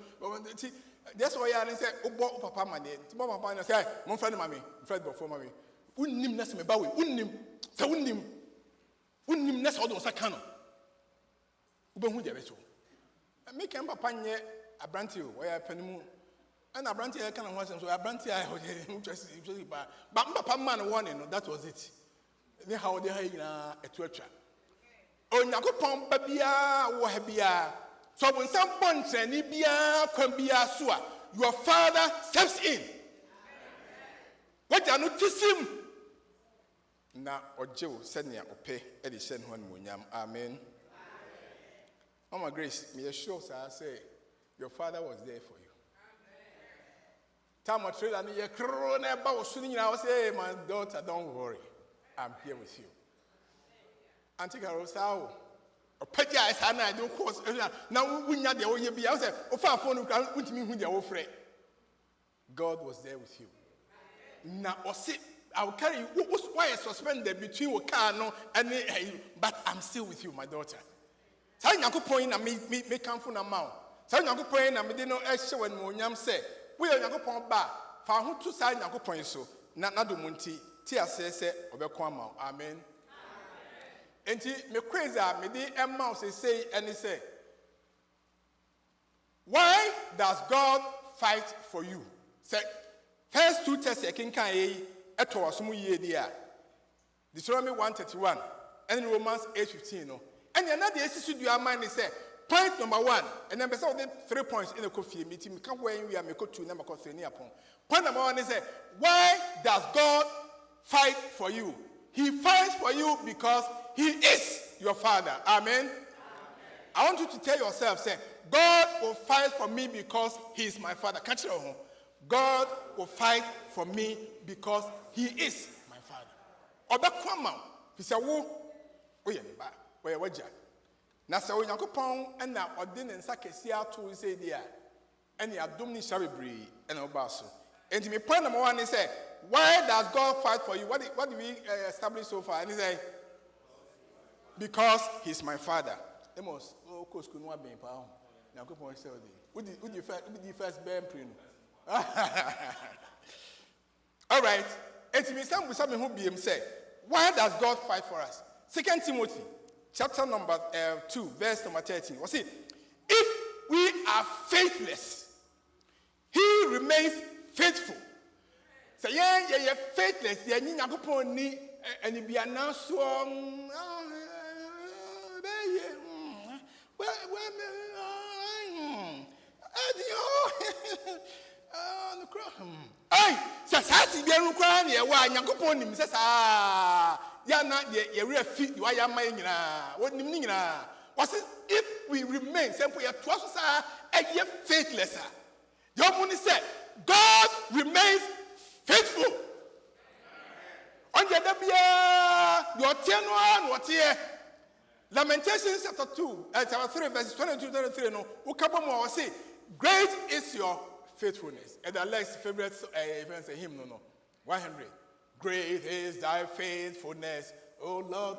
That's why I say, "Oh, papa, man, tomorrow, papa, say, my friend, mommy, friend before mommy. Unim ness me bawi, unim, so unim, ness all those cano. Ubon de beso. Make him papa nye a branty, where I penny and a branty I can watch, so a branty I just but papa man warning, that was it. They how they are a torture. Oh, Nakopon, babia, wahabia. So when some bunch and ibia can be a sua, your father steps in. What are noticing? Na ojo senya ope edison when munyam. Amen. Oh my grace, me assure I say your father was there for you. Time of trailer and ye crone about swinging. I say, my daughter, don't worry. I'm here with you. Auntie Carol Sao. Appiah and I don't cause now we not the way be. I said, "Oh, far phone with me who they are afraid." God was there with you. Now, or sit, I'll carry you. Why I suspended between Wakano and but I'm still with you, my daughter. So I go point and me come from a mouth. So I go point and me didn't know actually when Monyam said, "We are go point back." For who to sign go point so not do munti. Tia says, "Obekwama." Amen. Enti me crazy me di emma say and he say, why does God fight for you? Say first 2 tests kin kan yi eto waso mu ye dia. Deuteronomy 1:31 and Romans 8:15 no. And another esi do am man say point number 1 and then be say 3 points in the coffee meeting me kan when we are me ko 2 number 3 ni upon. Point number 1 is say why does God fight for you? He fights for you because he is your father. Amen. I want you to tell yourself, say, God will fight for me because he is my father. Catch it on. God will fight for me because he is my father. Obekwama. He said, "Wo, oye ni ba, oye waja." Na se Onyankopon and na odin nsa kesia to say dia. And ya dum ni shabebre and obaso. And me point number 1 is say, why does God fight for you? What did we establish so far? And he said, because he's my father. Amos, oh, course, could not be in power. Now, go on, say, would you first bear print? All right. And to me, some who be him say, why does God fight for us? 2 Timothy, chapter number 2, verse number 13. What's it? If we are faithless, he remains faithful. So yeah, faithless. Yeah, you not go ni and it be announced Hey, Sasasi be rukwan ye wa Nyankopon nim se sa ya na ye re fit wa ya man nyina wo nim nyina was if we remain simple ya to so sa ye faithless your money said God remains faithful. On the Dabia, your 10 1, what here? Lamentations chapter 2, chapter 3, verses 22 23. No, Ukabamo say, great is your faithfulness. And the last favorite events a hymn, no. 100. Great is thy faithfulness, O Lord,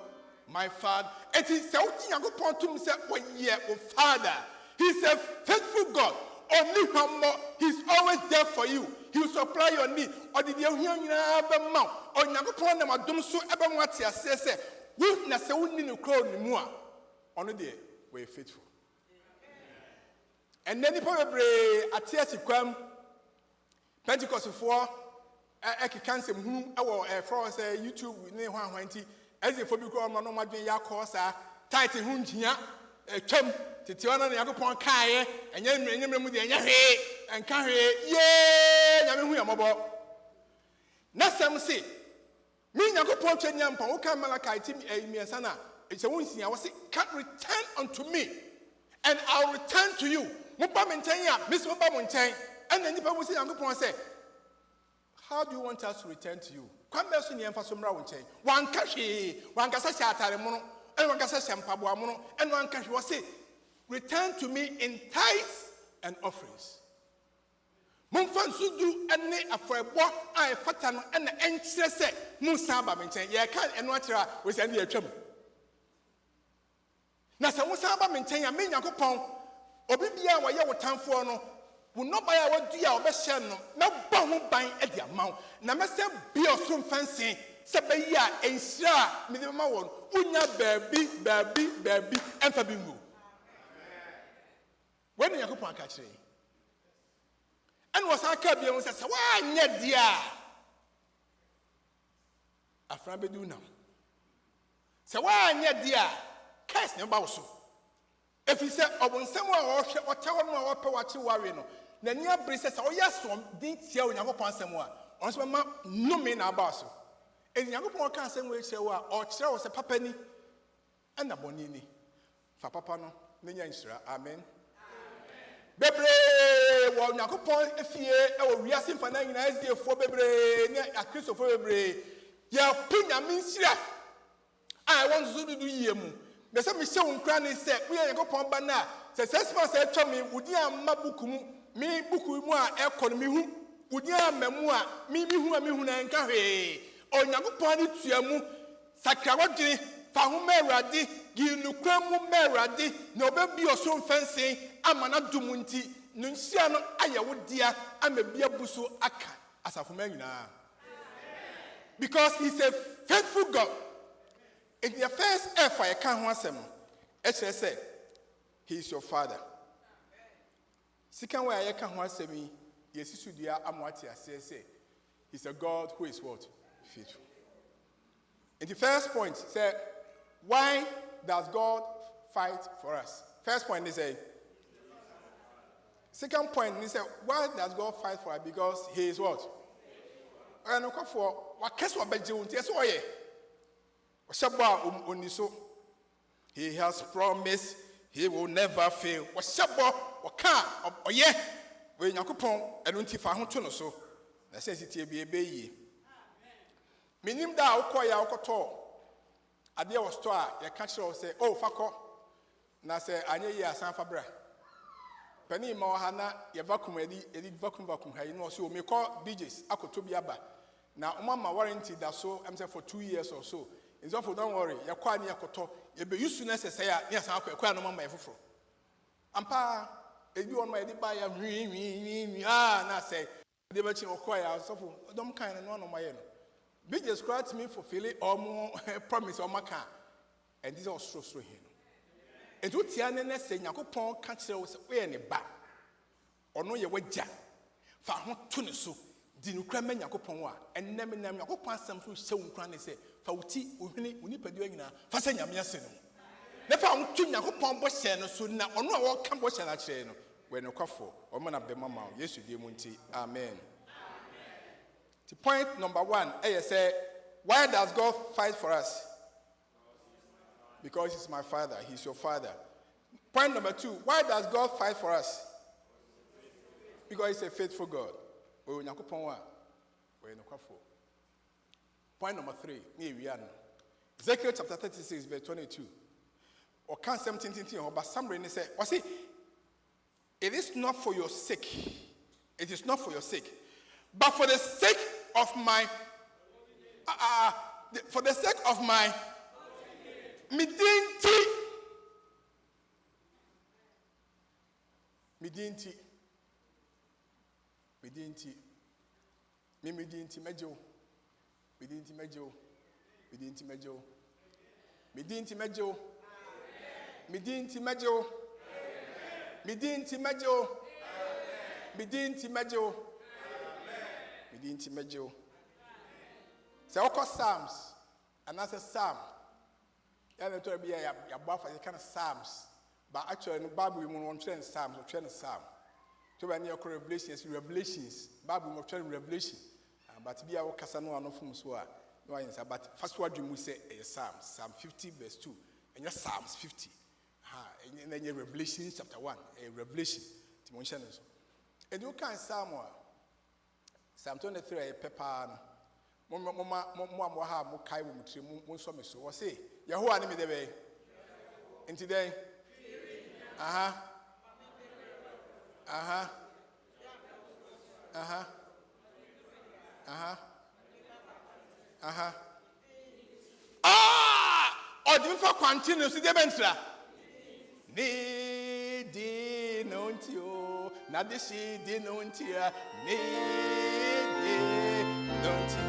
my Father. And he said, "One year, O Father." He's a faithful God. Only humble. He's always there for you. He will supply your need. Or did you hear me? Or Nagopon them a so ever what you say. Witness a wound in the crowd anymore. On the day, we're faithful. And then the probably at Pentecost 4 can say, our friends say YouTube, ne one twenty, as if we go on my dream, ya course, tighten hunchia, a chum, to Tiana and Yakupon Kai, and then remember the and carry, yeah, I mean, we are mobile. Next time, see, me, Yakupon Chenyam, Poka Malakai, Tim, Amy, and Sana, it's a wincy. I was saying, can't return unto me, and I'll return to you. Mupam and Tanya, Miss Mupam and Tang, and then the people say, Yakupon say, how do you want us to return to you? Come back to the emphasis on Round Chain. One kashi, one Gasasha Mono, and one Gasasha Pabuamono, and one kashi was say, return to me in tithes and offerings. Mumfan Sudu and ne a for a boy, I fatan and the anxious Musaba maintain. Yeah, can't and what was any trouble. Nasa Musaba maintain a million coupon, Obibia, where you were time for no. Will not buy our dear or best channel, no bone buying at the amount. Namaste be or some fancy, Sabaya and Sra, Midamawon, Unya baby, and Fabingo. When you go on catching. And was our cabin and says, why, net dear? A friend do now. So why, net dear? Cast no bow. If he said, I want someone or tell me what you worry. Na nia braces o yasom din tia onyankopon asem a onso ma no me na abaso enyankopon ka asem we kire wa o kire wo se papa ni na boni ni fa papa no menya nshira amen bebre wo onyankopon efie e wo wiase mfa na nyina SDFo bebre ne akristofo bebre ya punya me nshira I want to do yemu me se me hye wo nkra ne se we onyankopon ba na se sespa se atwa me wudi amabukumu me buku mu a ekon me hu udi amamu a me hu na nka hwe onyankopon ni tuamu sakrawodwene fa ho mawrade ginukra mu mawrade na obabi oso mfansen amana dumunti no nsia no ayewodia amabia buso aka asafo manyina because he's a faithful God. In the first effort I can't answer him. Actually say he is your father. Second way I can't answer me. Yes, you should say he's a God who is what? Faithful. In the first point, say, why does God fight for us? First point is a. Second point is why does God fight for us? Because he is what? And for what case what he has promised he will never fail. When Yakupon and Untifa Huntono so, necessity be a bay. Minim da Okoya Okoto. Adia was toa, your catcher say, oh, Fako. Na say, Anya San Fabra. Penny Mohana, your vacuum, edit vacuum, you know, so me call BJs, Akotobiaba. Now, Mama warranty that so, I'm saying for 2 years or so. In so, don't worry, you're quite near Koto. You be used to necessary, yes, I'll quite no mamma for. Ampa. If you want my buy na say the merchant acquire so don't kind of one on my end. Big just scratch me for feeling or more promise on my car. And this is also him. And to Tiana say Yakupon catch us way in the back. Or no your way jack. Found tunisu, didn't cram Yakupon and never name Yakupon some food so cranny say, Fauti, Unipeduina, Fasten Yamiasin. Never found two Yakupon Boshano soon now or no come Boshana chain. When you call for, or man of the mama, yes, you do, Munti. Amen. The point number one, I say, why does God fight for us? Because he's my father, he's your father. Point number two, why does God fight for us? Because he's a faithful God. Point number three, Ezekiel chapter 36, verse 22. Or can't 17, but somebody say, what's it? It is not for your sake. It is not for your sake. But for the sake of my midinti. Midinti Majo. So what Psalms? And that's a Psalm. Yeah, they told me you kind of Psalms. But actually, in the Bible, we want to train Psalms or train a Psalm. To when you Revelations, Bible we train Revelation. But be our Casano no from so. But first word you say is Psalm 50 verse 2, and your Psalms 50. And then your Revelation chapter 1, a Revelation. And you can Psalm 23 pepper. Mama ha mo kai wo mutri mo so me so wo say Yehowa ne me debe enti den odi fa continue so de bentra ne di no ntio na de shi di no ntia ne di no ntia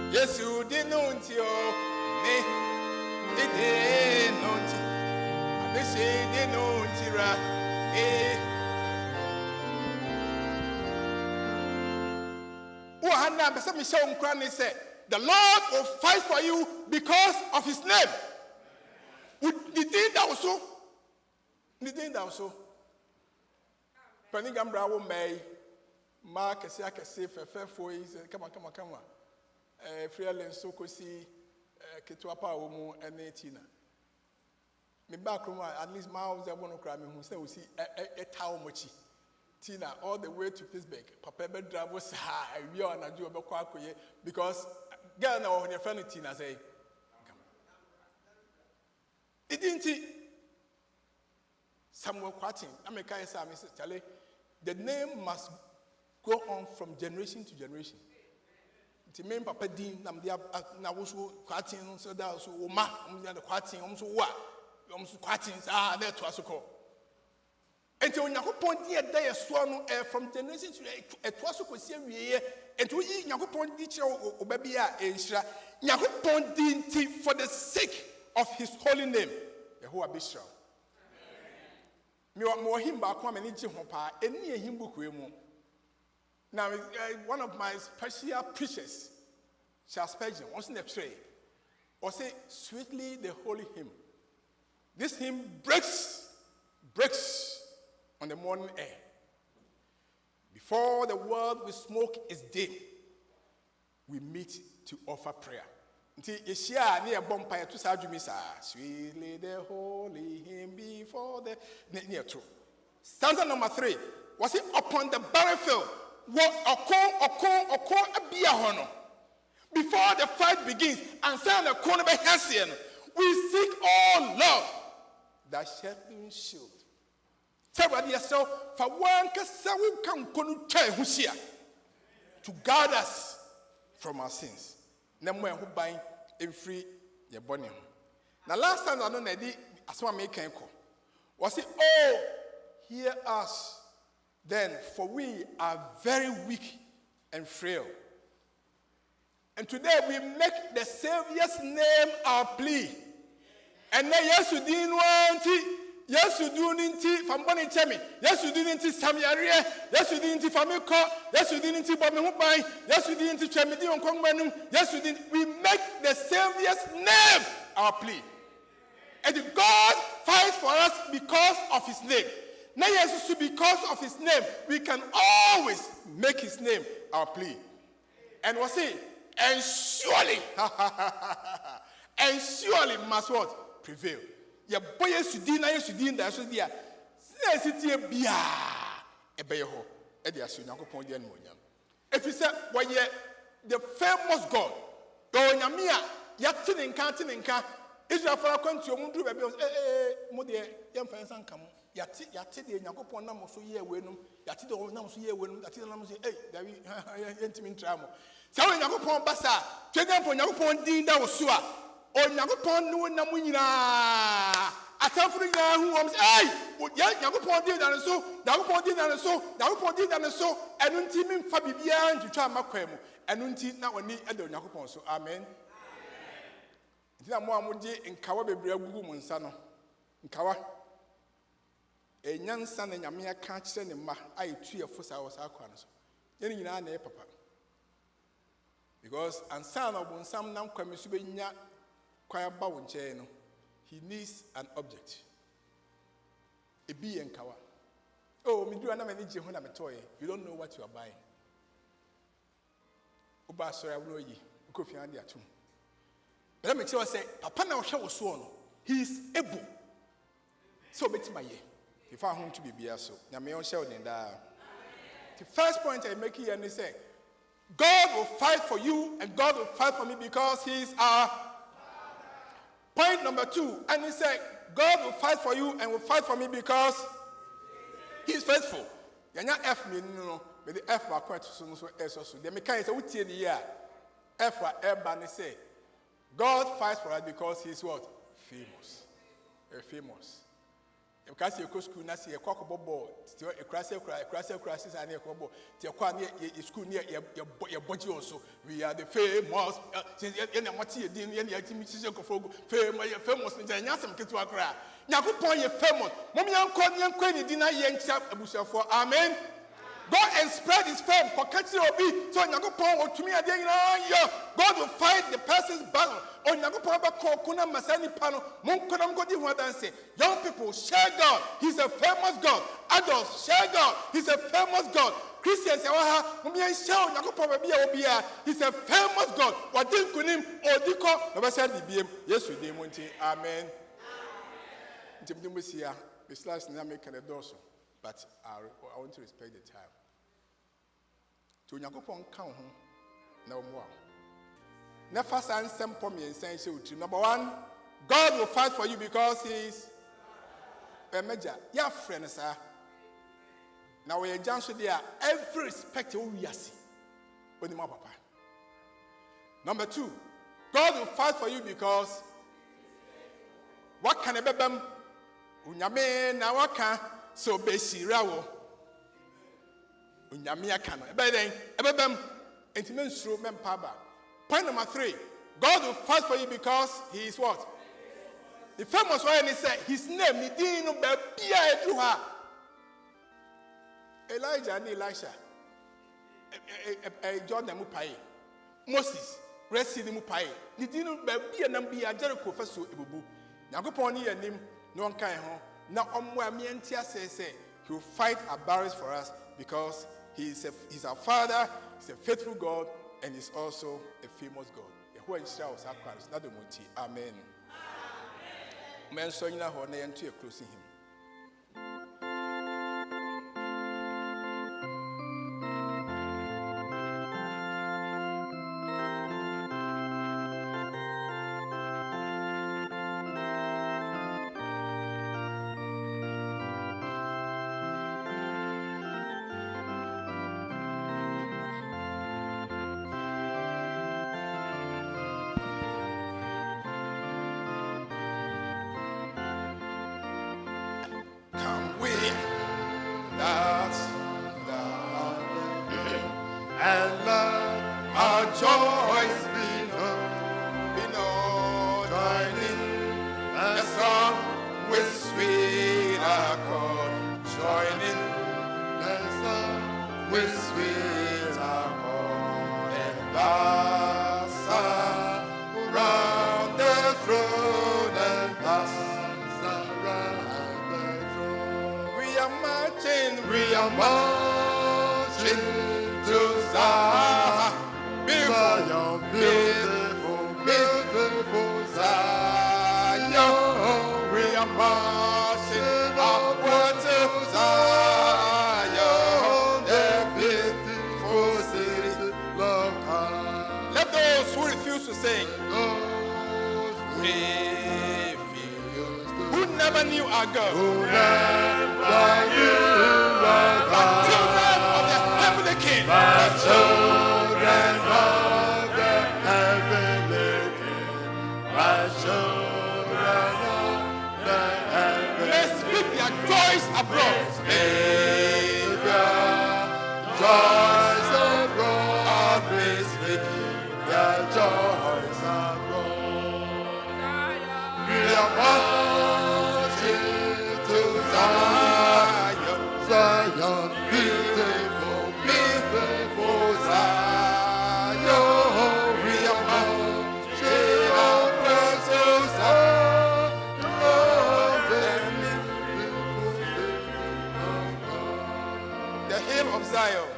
Yes, you didn't know until me. It didn't know until they say they know until the Lord will fight for you because of his name. The thing that was so. The thing that was so. Penigambra will may Mark a say for is come on. Freelance so kosi ketuapa omu ene tina me back room at least miles I want to cry me who say we see a town mochi tina all the way to Pittsburgh papa be drive was high we are na do be kwa koye because girl na on your friend tina say it didn't Samuel Kwarteng America is Mr. Charlie the name must go on from generation to generation. The main papa din nam dia na wo so Kwarteng so da so wo ma dia the Kwarteng so wa so Kwarteng na to asoko enti Onyankopon dia da ye so no from generation to to asoko sia wiye enti wo yi Nyankopon di kire oba bia enhira Nyankopon din ti for the sake of his holy name Yehowa Bishra me mo him ba kwa mani ji ho pa eni ehim buku emu. Now, one of my special preachers, Charles Spurgeon, once in the tray, or say, sweetly the holy hymn. This hymn breaks on the morning air. Before the world with smoke is dim, we meet to offer prayer. Until Yeshia near Bompire to Sajumisa, sweetly the holy hymn before the near true. Stanza number 3 was it upon the battlefield. Before the fight begins, and say the corner by Hessian, we seek, oh Lord, thy sheltering shield. Somebody yourself for one to guard us from our sins. Nemo who buying in free your bonny. Now last time I know Nedi as one make was it oh hear us. Then, for we are very weak and frail. And today we make the Savior's name our plea. And then, yes, you didn't want it. Yes, you do ninti from Bonnie Chemi. Yes, you didn't Samiaria. Yes, you didn't Famiko. Yes, you didn't Bobby Mubai. Yes, you didn't Chemidi on Kongmanum. Yes, you didn't. We make the Savior's name our plea. And God fights for us because of his name. Now, yes, because of his name, we can always make his name our plea. And what's it? And surely must what? Prevail. Ya boy sudin that's what dia. City bia ebeho. Ediasu Nyankopon dia no nyam. If you say why the famous God, Onyamia, yatinenka Israel for kwantu omundu be mo de yemfa san kam. Yati the Nyankopon nam so ye wenum. Yati the nam so ye wenum. Yati the nam so hey, David yentimi ntramo. Sa Nyankopon basa, twedampo Nyankopon din da wo so a. Nyankopon no nam nyina. Atamfo nyina hu wom hey, Nyankopon din da so, Nyankopon din da so, Nyankopon din da so. Enu ntimi mfa bibia ntwitwa makwa mu. Enu nti na oni edo Nyankopon so. Amen. Ntina mo amudi nkawa bebre agugu mu nsa no. Nkawa enyansa na nyame aka kire ne ma ayetu efo sa wo sa kwa no so. Yeni nyina na e papa. Because ansa na obonsam nam kwame so benya kwaya ba wo nche no, he needs an object. Ebi enkawa. Oh, me do na mani je ho na metoye. You don't know what you are buying. Oba so ya wo yi, kofi ande atum. But let me tell you say, papa na wo hwe wo so no, he is able. So beti ma ye. If I want to be bia so. Na me on share den da. The first point I make here is say, God will fight for you and God will fight for me because he is our point number 2. And he said, God will fight for you and will fight for me because he is faithful. Yanya F me no, but the F ba kwet so so so so. The mechanic say utie the year. F wa eba ne say, God fights for us because he is what? Famous. Very famous. Because you go school na see a cockable ball, still a crisis and a cockable. The school near your body also. We are the famous. Since what you did, any activity famous. And some kids were cry. Now, good point, you're famous. Mommy, I'm calling you, Queen, dinner, young chap, for amen. Go and spread his fame. For catching your beat. So, you go point to me again. God will fight the person's battle. Young people, share God. He's a famous God. Adults, share God. He's a famous God. Christians, he's a famous God. What did him or Diko? Never said the yes, we did. Amen. This last name make a dorsal, but I want to respect the time. To Yakupon count no more. Never send some for me and say, number 1, God will fight for you because he is a major. Your friend, sir. Now we are just there. Every respect you see. Papa. Number 2, God will fight for you because what can a bebem? Unyame na waka so besirawo. Unyame akano. Ebeden, ebebem entimen suro mempaba. Point number 3, God will fight for you because he is what? The famous one he said, his name, Nidino Bebia Eduha. Elijah and Elisha. John Mupai. Moses, Resi Mupai. Nidino Bebia Nambia Jericho Fesu Ebubu. Nagoponi and him, no one kind home. Now, Mientia says, he will fight our battles for us because he's our Father, he's a faithful God, and he's also a famous God. Who is Israel was our Christ, not the Munti. Amen. Men so you know how they enter closing him. Zion, beautiful Zion. Zion.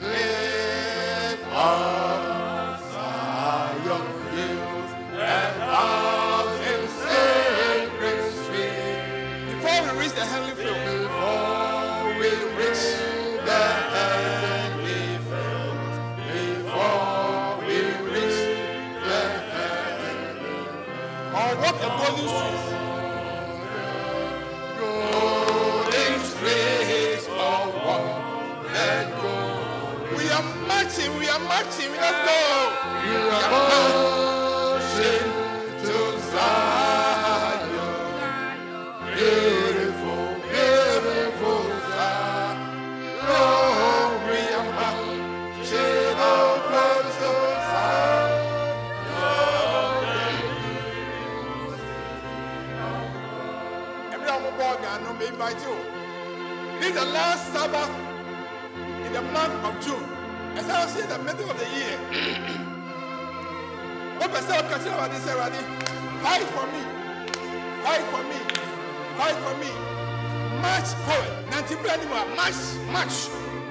Live on Zion hills and out in sacred streets. Before we reach the heavenly field. Before we reach the heavenly field. Before we reach the heavenly field. Or walk the golden streets. Golden streets or walk the golden. We are marching, let's go. We are marching to Zion. Beautiful, beautiful Zion. Oh, we are marching over to Zion. Everyone will walk and not be invited. This is the last Sabbath in the month of June. As I was in the middle of the year. What percent of catching about this already? Fight for me. Fight for me. Fight for me. March forward. Nanti blah anymore. March.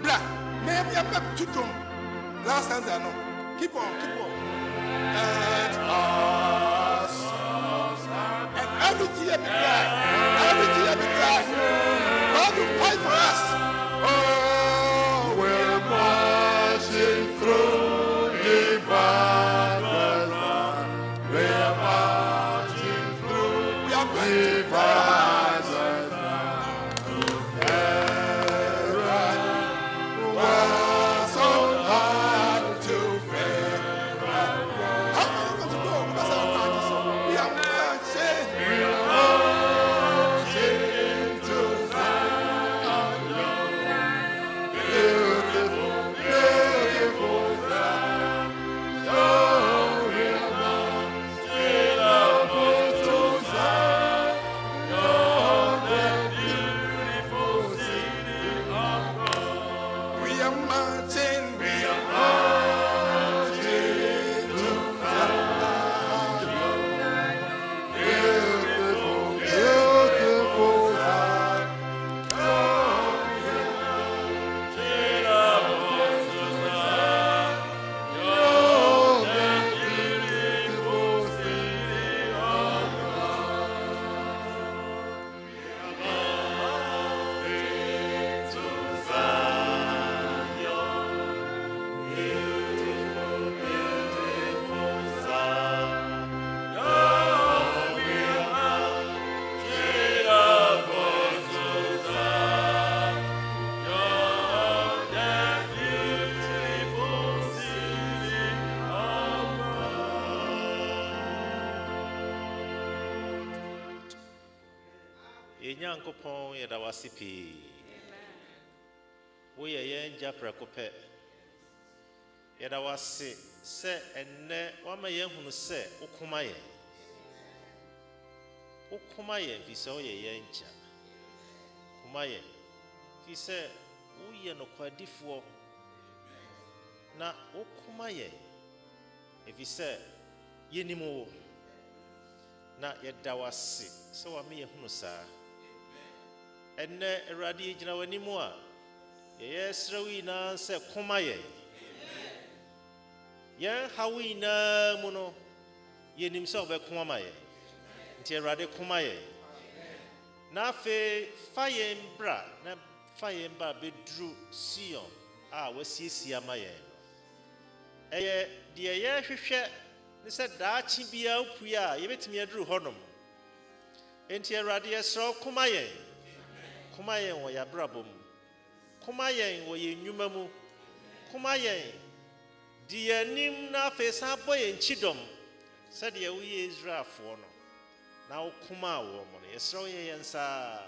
Blah. Maybe I'm not too dumb. Last time I know. Keep on. And us. And everything will be dry. Everything will be dry. God will fight for us. Oh, we're marching through divine land. We're marching through divine land. Heaven was on high to fair. How are you going to go? That's our practice. We are marching. We're marching to Zion. Beautiful, beautiful Zion. Oh, we're marching up to Zion. Oh, that beautiful city of God. We are marching. We are marching to Zion. Beautiful, beautiful Zion. Oh, we are marching up to Zion. Oh, that beautiful city of God. We are marching to Zion. Beautiful, beautiful Zion. Oh, we are marching up to Zion. Oh, that beautiful city of God. Enyankopon yɛda wase pii. Woyɛ yɛn gya prɛko pɛ. Yɛda wase sɛ ɛnnɛ wama yɛn hunu sɛ wokoma yɛn. Wokoma yɛn fi sɛ woyɛ yɛn gya. Koma yɛn fi sɛ woyɛ nokwadifoɔ. Na wokoma yɛn efi sɛ yɛnim wo. Na yɛda wase sɛ wama yɛn hunu saa. Enne Awurade yɛgyina w'anim a yɛsrɛ wo nyinaa sɛ koma yɛn. Yɛn haw nyinaa mu no yɛnim sɛ wobɛko ama yɛn. Nti Awurade koma yɛn. Na afei fa yɛn bra na fa yɛn ba bɛduru Sion a wasiesie ama yɛn no. Ɛyɛ deɛ yɛhwehwɛ ne sɛ daakye biara wopue a yɛbɛtumi aduru hɔnom. Enti Awurade yɛsrɛ wo koma yɛn. Koma yɛn wɔ yɛabrabɔ mu. Koma yɛn wɔ yɛn nnwuma mu. Koma yɛn di yɛnim na afei san bɔ yɛn kyidɔm sɛdeɛ woyɛ Israelfoɔ no. Na wokoma wɔ mo no. Yɛsrɛ wo yɛ yɛn saa.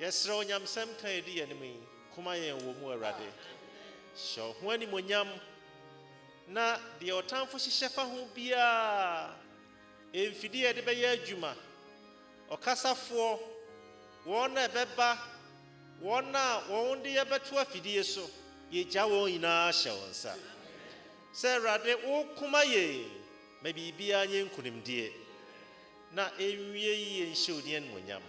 Yɛsrɛ wo nyamsɛm ka yɛdi yɛnim yi. Koma yɛn wɔ mu Awurade. Hyɛ wo ho animonyam na deɛ ɔtamfo hyehyɛ fa ho biara ɛmfidi yɛde bɛyɛ adwuma. Ɔkasafoɔ wɔn na ɛbɛba wɔn a wɔn de yɛbɛto afidie so yɛgya wɔn nyinaa hyɛ wɔn nsa. Sɛ Awurade wokoma yɛn ma biribiara nyɛ nkonimdie na ɛnwie yi yɛnhyɛ wo din animonyam.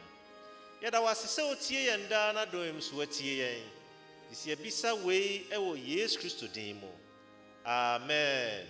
Yɛda wo ase sɛ wotie yɛn daa na dɔm so watie yɛn. Isi ebisa wei ewo Yesu Kristo din mu. Amen.